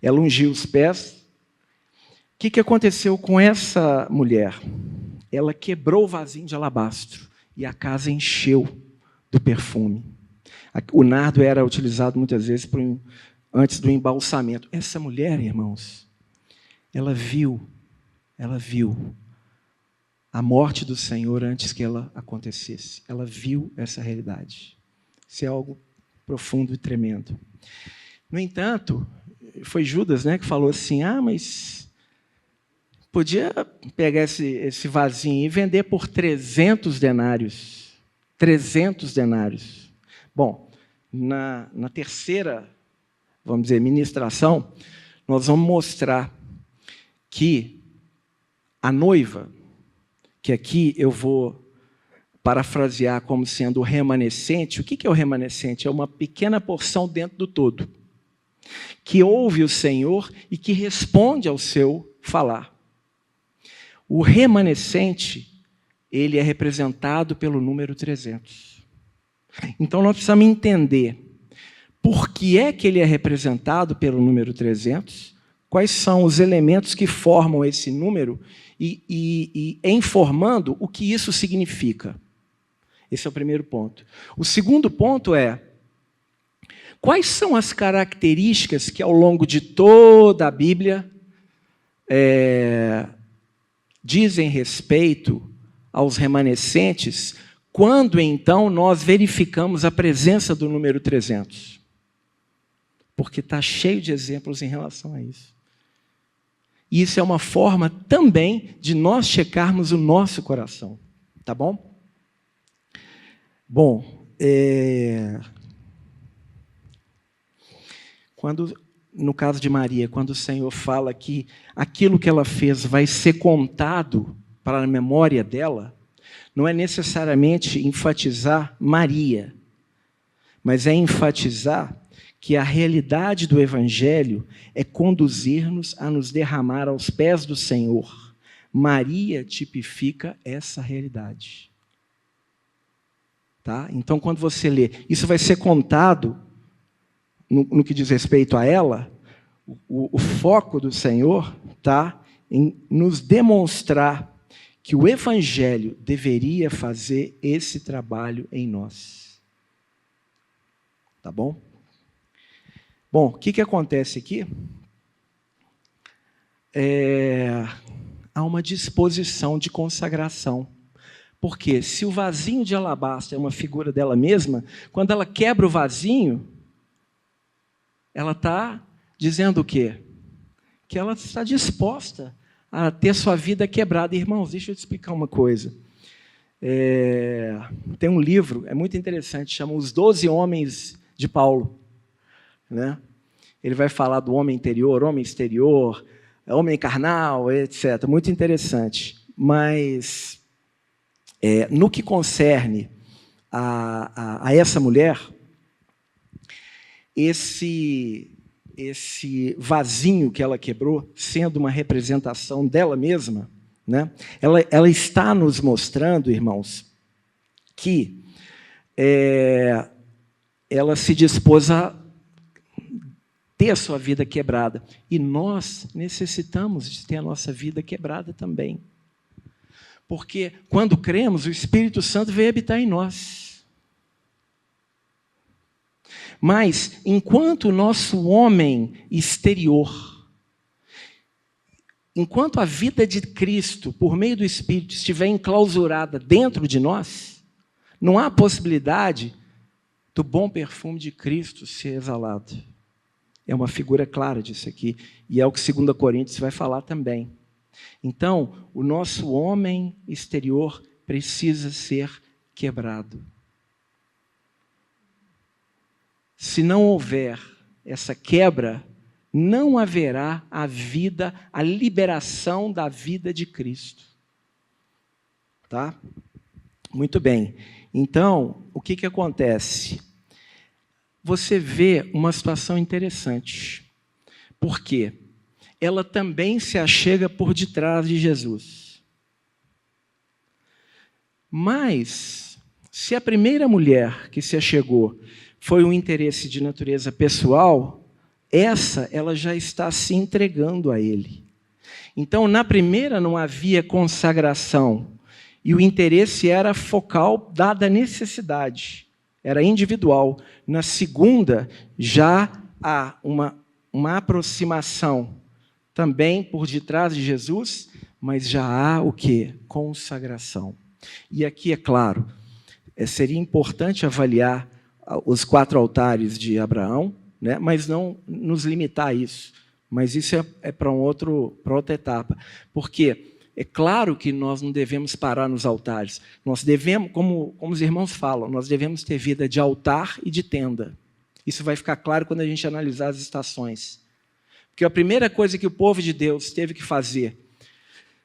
ela ungiu os pés. O que aconteceu com essa mulher? Ela quebrou o vasinho de alabastro e a casa encheu do perfume. O nardo era utilizado muitas vezes antes do embalsamento. Essa mulher, irmãos, ela viu a morte do Senhor antes que ela acontecesse. Ela viu essa realidade. Isso é algo profundo e tremendo. No entanto, foi Judas, né, que falou assim, mas podia pegar esse vasinho e vender por 300 denários. 300 denários. Bom, na terceira, vamos dizer, ministração, nós vamos mostrar que a noiva, que aqui eu vou parafrasear como sendo o remanescente. O que é o remanescente? É uma pequena porção dentro do todo, que ouve o Senhor e que responde ao seu falar. O remanescente, ele é representado pelo número 300. Então, nós precisamos entender por que é que ele é representado pelo número 300, quais são os elementos que formam esse número e informando o que isso significa. Esse é o primeiro ponto. O segundo ponto é, quais são as características que, ao longo de toda a Bíblia, dizem respeito aos remanescentes, quando, então, nós verificamos a presença do número 300? Porque está cheio de exemplos em relação a isso. E isso é uma forma também de nós checarmos o nosso coração. Tá bom? Bom, no caso de Maria, quando o Senhor fala que aquilo que ela fez vai ser contado para a memória dela, não é necessariamente enfatizar Maria, mas é enfatizar que a realidade do Evangelho é conduzir-nos a nos derramar aos pés do Senhor. Maria tipifica essa realidade. Tá? Então, quando você lê, isso vai ser contado, no que diz respeito a ela, o foco do Senhor está em nos demonstrar que o Evangelho deveria fazer esse trabalho em nós. Tá bom? Bom, o que acontece aqui? Há uma disposição de consagração. Porque se o vasinho de alabastro é uma figura dela mesma, quando ela quebra o vasinho, ela está dizendo o quê? Que ela está disposta a ter sua vida quebrada. Irmãos, deixa eu te explicar uma coisa. Tem um livro, é muito interessante, chama Os 12 Homens de Paulo. Né? Ele vai falar do homem interior, homem exterior, homem carnal, etc. Muito interessante. Mas, no que concerne a essa mulher, esse vasinho que ela quebrou, sendo uma representação dela mesma, né? Ela está nos mostrando, irmãos, que ela se dispôs a ter a sua vida quebrada. E nós necessitamos de ter a nossa vida quebrada também. Porque, quando cremos, o Espírito Santo veio habitar em nós. Mas, enquanto o nosso homem exterior enquanto a vida de Cristo, por meio do Espírito, estiver enclausurada dentro de nós, não há possibilidade do bom perfume de Cristo ser exalado. É uma figura clara disso aqui, e é o que 2 Coríntios vai falar também. Então, o nosso homem exterior precisa ser quebrado. Se não houver essa quebra, não haverá a vida, a liberação da vida de Cristo. Tá? Muito bem. Então, o que acontece? Você vê uma situação interessante. Por quê? Ela também se achega por detrás de Jesus. Mas, se a primeira mulher que se achegou foi um interesse de natureza pessoal, ela já está se entregando a ele. Então, na primeira não havia consagração, e o interesse era focal, dada a necessidade, era individual. Na segunda, já há uma aproximação, também por detrás de Jesus, mas já há o quê? Consagração. E aqui, é claro, seria importante avaliar os 4 altares de Abraão, né? Mas não nos limitar a isso. Mas isso é para outra etapa. Porque é claro que nós não devemos parar nos altares. Nós devemos, como os irmãos falam, nós devemos ter vida de altar e de tenda. Isso vai ficar claro quando a gente analisar as estações. Porque a primeira coisa que o povo de Deus teve que fazer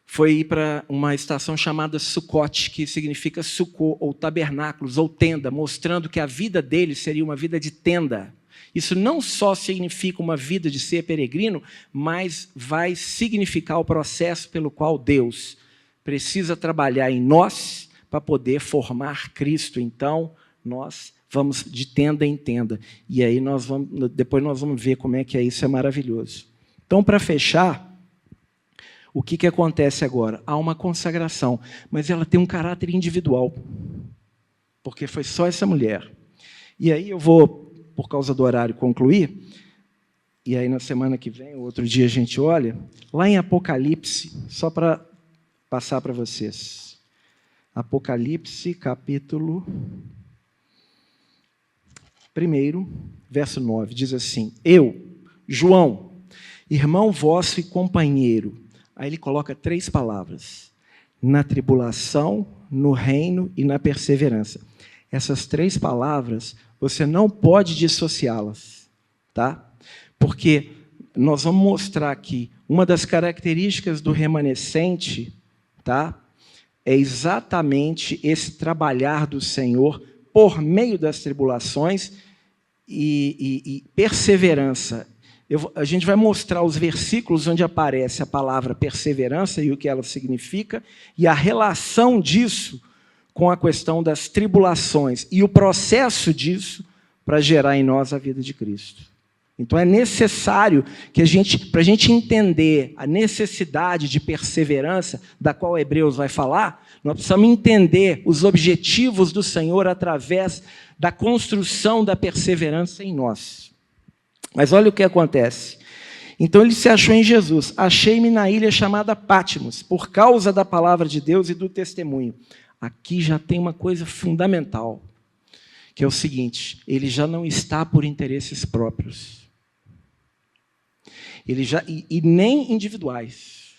foi ir para uma estação chamada Sucote, que significa sucô, ou tabernáculos, ou tenda, mostrando que a vida deles seria uma vida de tenda. Isso não só significa uma vida de ser peregrino, mas vai significar o processo pelo qual Deus precisa trabalhar em nós para poder formar Cristo. Então, nós vamos de tenda em tenda. E aí depois nós vamos ver como é que isso é maravilhoso. Então, para fechar, o que acontece agora? Há uma consagração, mas ela tem um caráter individual, porque foi só essa mulher. E aí eu vou, por causa do horário, concluir, e aí na semana que vem, outro dia a gente olha, lá em Apocalipse, só para passar para vocês. Apocalipse, capítulo 1, verso 9, diz assim: Eu, João, irmão vosso e companheiro. Aí ele coloca 3 palavras: na tribulação, no reino e na perseverança. Essas 3 palavras, você não pode dissociá-las, tá? Porque nós vamos mostrar aqui uma das características do remanescente, tá? É exatamente esse trabalhar do Senhor por meio das tribulações e perseverança. A gente vai mostrar os versículos onde aparece a palavra perseverança e o que ela significa, e a relação disso com a questão das tribulações e o processo disso para gerar em nós a vida de Cristo. Então é necessário que para a gente entender a necessidade de perseverança, da qual Hebreus vai falar, nós precisamos entender os objetivos do Senhor através da construção da perseverança em nós. Mas olha o que acontece. Então ele se achou em Jesus. Achei-me na ilha chamada Patmos, por causa da palavra de Deus e do testemunho. Aqui já tem uma coisa fundamental, que é o seguinte: ele já não está por interesses próprios. E nem individuais.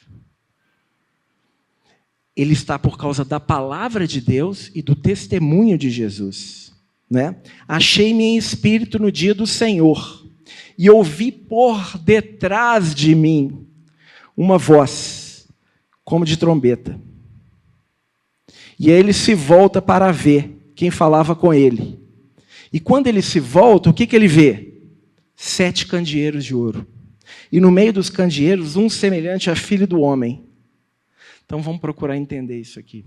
Ele está por causa da palavra de Deus e do testemunho de Jesus, né? Achei-me em espírito no dia do Senhor, e ouvi por detrás de mim uma voz, como de trombeta. E aí ele se volta para ver quem falava com ele. E quando ele se volta, o que ele vê? 7 candeeiros de ouro. E no meio dos candeeiros, um semelhante a filho do homem. Então vamos procurar entender isso aqui.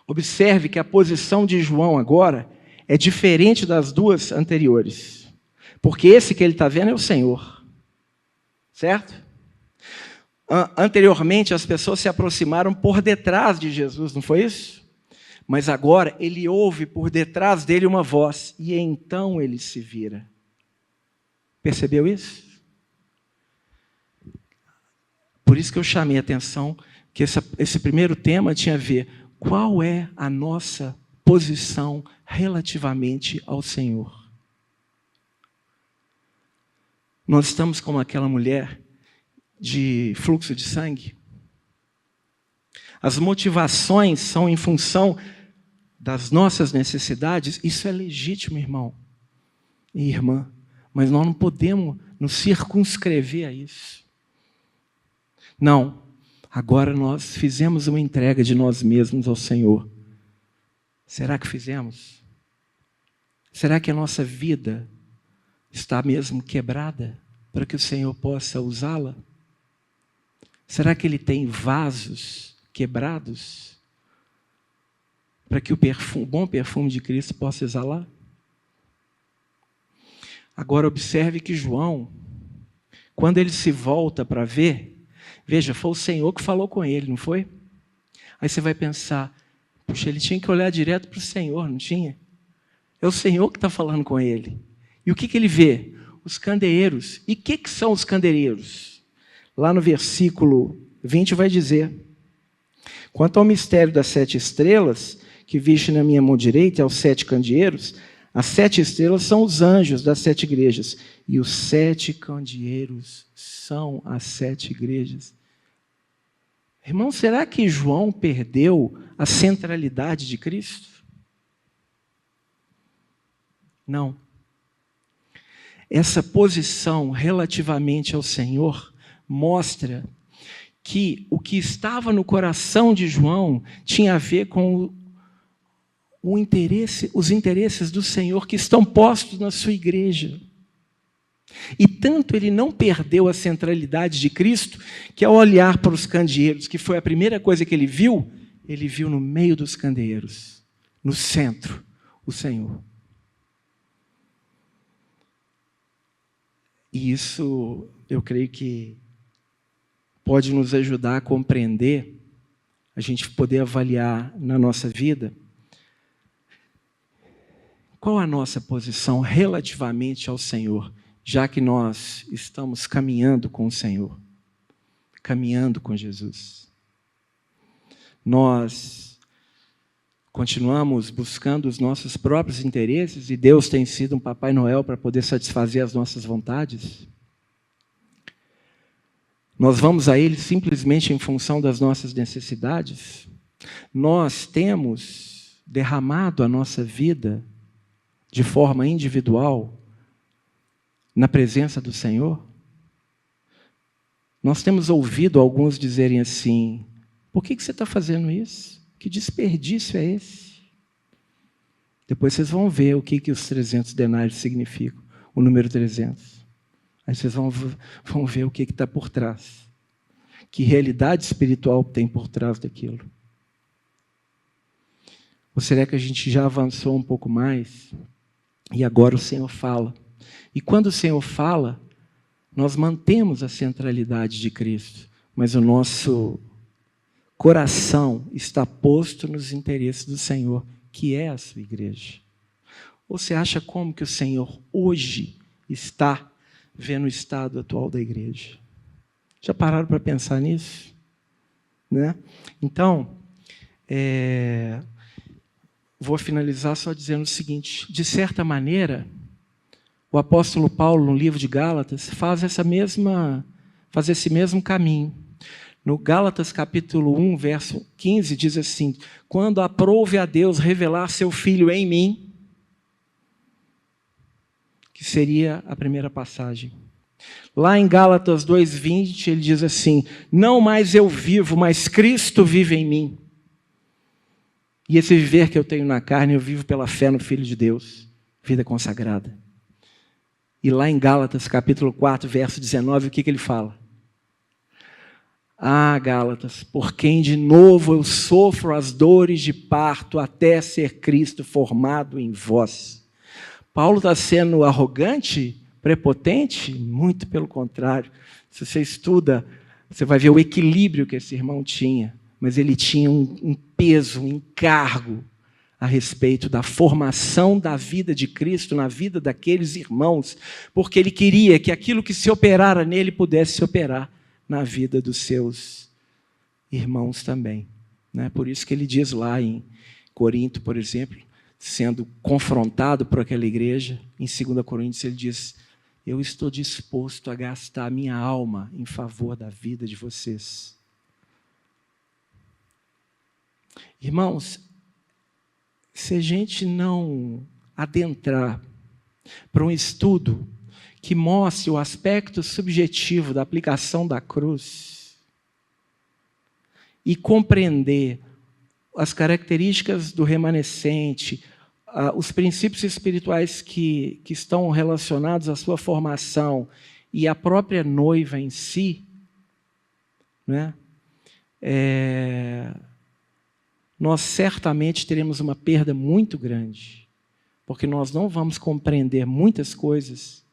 Observe que a posição de João agora é diferente das 2 anteriores. Porque esse que ele está vendo é o Senhor. Certo? Anteriormente, as pessoas se aproximaram por detrás de Jesus, não foi isso? Mas agora, ele ouve por detrás dele uma voz, e então ele se vira. Percebeu isso? Por isso que eu chamei a atenção que esse primeiro tema tinha a ver qual é a nossa posição relativamente ao Senhor. Nós estamos como aquela mulher de fluxo de sangue. As motivações são em função das nossas necessidades. Isso é legítimo, irmão e irmã. Mas nós não podemos nos circunscrever a isso. Não. Agora nós fizemos uma entrega de nós mesmos ao Senhor. Será que fizemos? Será que a nossa vida está mesmo quebrada para que o Senhor possa usá-la? Será que Ele tem vasos quebrados para que o bom perfume de Cristo possa exalar? Agora observe que João, quando ele se volta para ver, veja, foi o Senhor que falou com ele, não foi? Aí você vai pensar, puxa, ele tinha que olhar direto para o Senhor, não tinha? É o Senhor que está falando com ele. E o que ele vê? Os candeeiros. E o que são os candeeiros? Lá no versículo 20 vai dizer: quanto ao mistério das 7 estrelas, que viste na minha mão direita, e aos 7 candeeiros, as 7 estrelas são os anjos das 7 igrejas, e os 7 candeeiros são as 7 igrejas. Irmão, será que João perdeu a centralidade de Cristo? Não. Essa posição relativamente ao Senhor mostra que o que estava no coração de João tinha a ver com os interesses do Senhor que estão postos na sua igreja. E tanto ele não perdeu a centralidade de Cristo, que ao olhar para os candeeiros, que foi a primeira coisa que ele viu no meio dos candeeiros, no centro, o Senhor. E isso, eu creio que pode nos ajudar a compreender, a gente poder avaliar na nossa vida, qual a nossa posição relativamente ao Senhor, já que nós estamos caminhando com o Senhor, caminhando com Jesus. Nós continuamos buscando os nossos próprios interesses e Deus tem sido um Papai Noel para poder satisfazer as nossas vontades? Nós vamos a Ele simplesmente em função das nossas necessidades? Nós temos derramado a nossa vida de forma individual na presença do Senhor? Nós temos ouvido alguns dizerem assim: por que você está fazendo isso? Que desperdício é esse? Depois vocês vão ver o que os 300 denários significam, o número 300. Aí vocês vão ver o que está por trás. Que realidade espiritual tem por trás daquilo. Ou será que a gente já avançou um pouco mais e agora o Senhor fala? E quando o Senhor fala, nós mantemos a centralidade de Cristo, mas o nosso coração está posto nos interesses do Senhor, que é a sua igreja. Ou você acha como que o Senhor hoje está vendo o estado atual da igreja? Já pararam para pensar nisso? Né? Então, vou finalizar só dizendo o seguinte: de certa maneira, o apóstolo Paulo, no livro de Gálatas, faz esse mesmo caminho. No Gálatas capítulo 1, verso 15, diz assim: quando aprouve a Deus revelar seu Filho em mim, que seria a primeira passagem. Lá em Gálatas 2:20, ele diz assim: não mais eu vivo, mas Cristo vive em mim. E esse viver que eu tenho na carne, eu vivo pela fé no Filho de Deus, vida consagrada. E lá em Gálatas capítulo 4, verso 19, o que ele fala? Ah, Gálatas, por quem de novo eu sofro as dores de parto até ser Cristo formado em vós. Paulo está sendo arrogante, prepotente? Muito pelo contrário. Se você estuda, você vai ver o equilíbrio que esse irmão tinha. Mas ele tinha um peso, um encargo a respeito da formação da vida de Cristo na vida daqueles irmãos, porque ele queria que aquilo que se operara nele pudesse se operar na vida dos seus irmãos também, né? Por isso que ele diz lá em Corinto, por exemplo, sendo confrontado por aquela igreja, em 2 Coríntios ele diz: eu estou disposto a gastar a minha alma em favor da vida de vocês. Irmãos, se a gente não adentrar para um estudo que mostre o aspecto subjetivo da aplicação da cruz e compreender as características do remanescente, os princípios espirituais que estão relacionados à sua formação e à própria noiva em si, né? Nós certamente teremos uma perda muito grande, porque nós não vamos compreender muitas coisas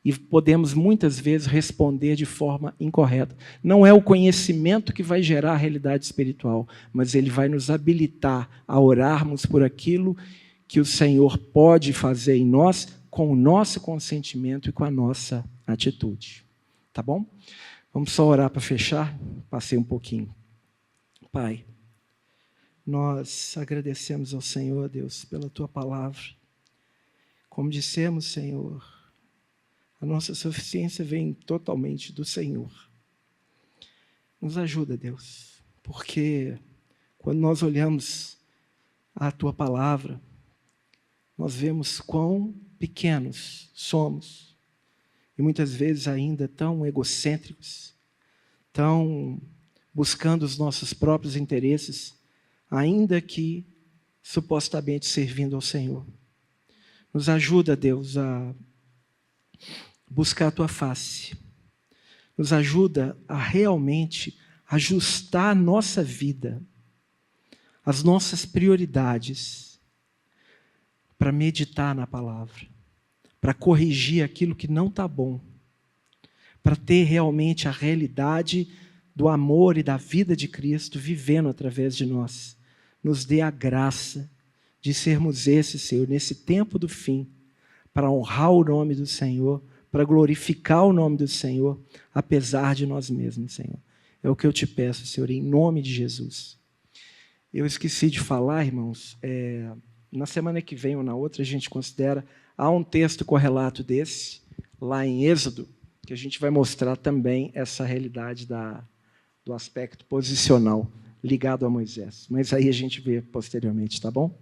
e podemos muitas vezes responder de forma incorreta. Não é o conhecimento que vai gerar a realidade espiritual, mas ele vai nos habilitar a orarmos por aquilo que o Senhor pode fazer em nós com o nosso consentimento e com a nossa atitude. Tá bom? Vamos só orar para fechar? Passei um pouquinho. Pai, nós agradecemos ao Senhor, Deus, pela Tua palavra. Como dissemos, Senhor, a nossa suficiência vem totalmente do Senhor. Nos ajuda, Deus, porque quando nós olhamos a Tua palavra, nós vemos quão pequenos somos e muitas vezes ainda tão egocêntricos, tão buscando os nossos próprios interesses, ainda que supostamente servindo ao Senhor. Nos ajuda, Deus, a buscar a Tua face. Nos ajuda a realmente ajustar a nossa vida, as nossas prioridades, para meditar na palavra, para corrigir aquilo que não está bom, para ter realmente a realidade do amor e da vida de Cristo vivendo através de nós. Nos dê a graça de sermos esses, Senhor, nesse tempo do fim, para honrar o nome do Senhor, para glorificar o nome do Senhor, apesar de nós mesmos, Senhor. É o que eu te peço, Senhor, em nome de Jesus. Eu esqueci de falar, irmãos, na semana que vem ou na outra a gente considera, há um texto correlato desse, lá em Êxodo, que a gente vai mostrar também essa realidade do aspecto posicional ligado a Moisés. Mas aí a gente vê posteriormente, tá bom?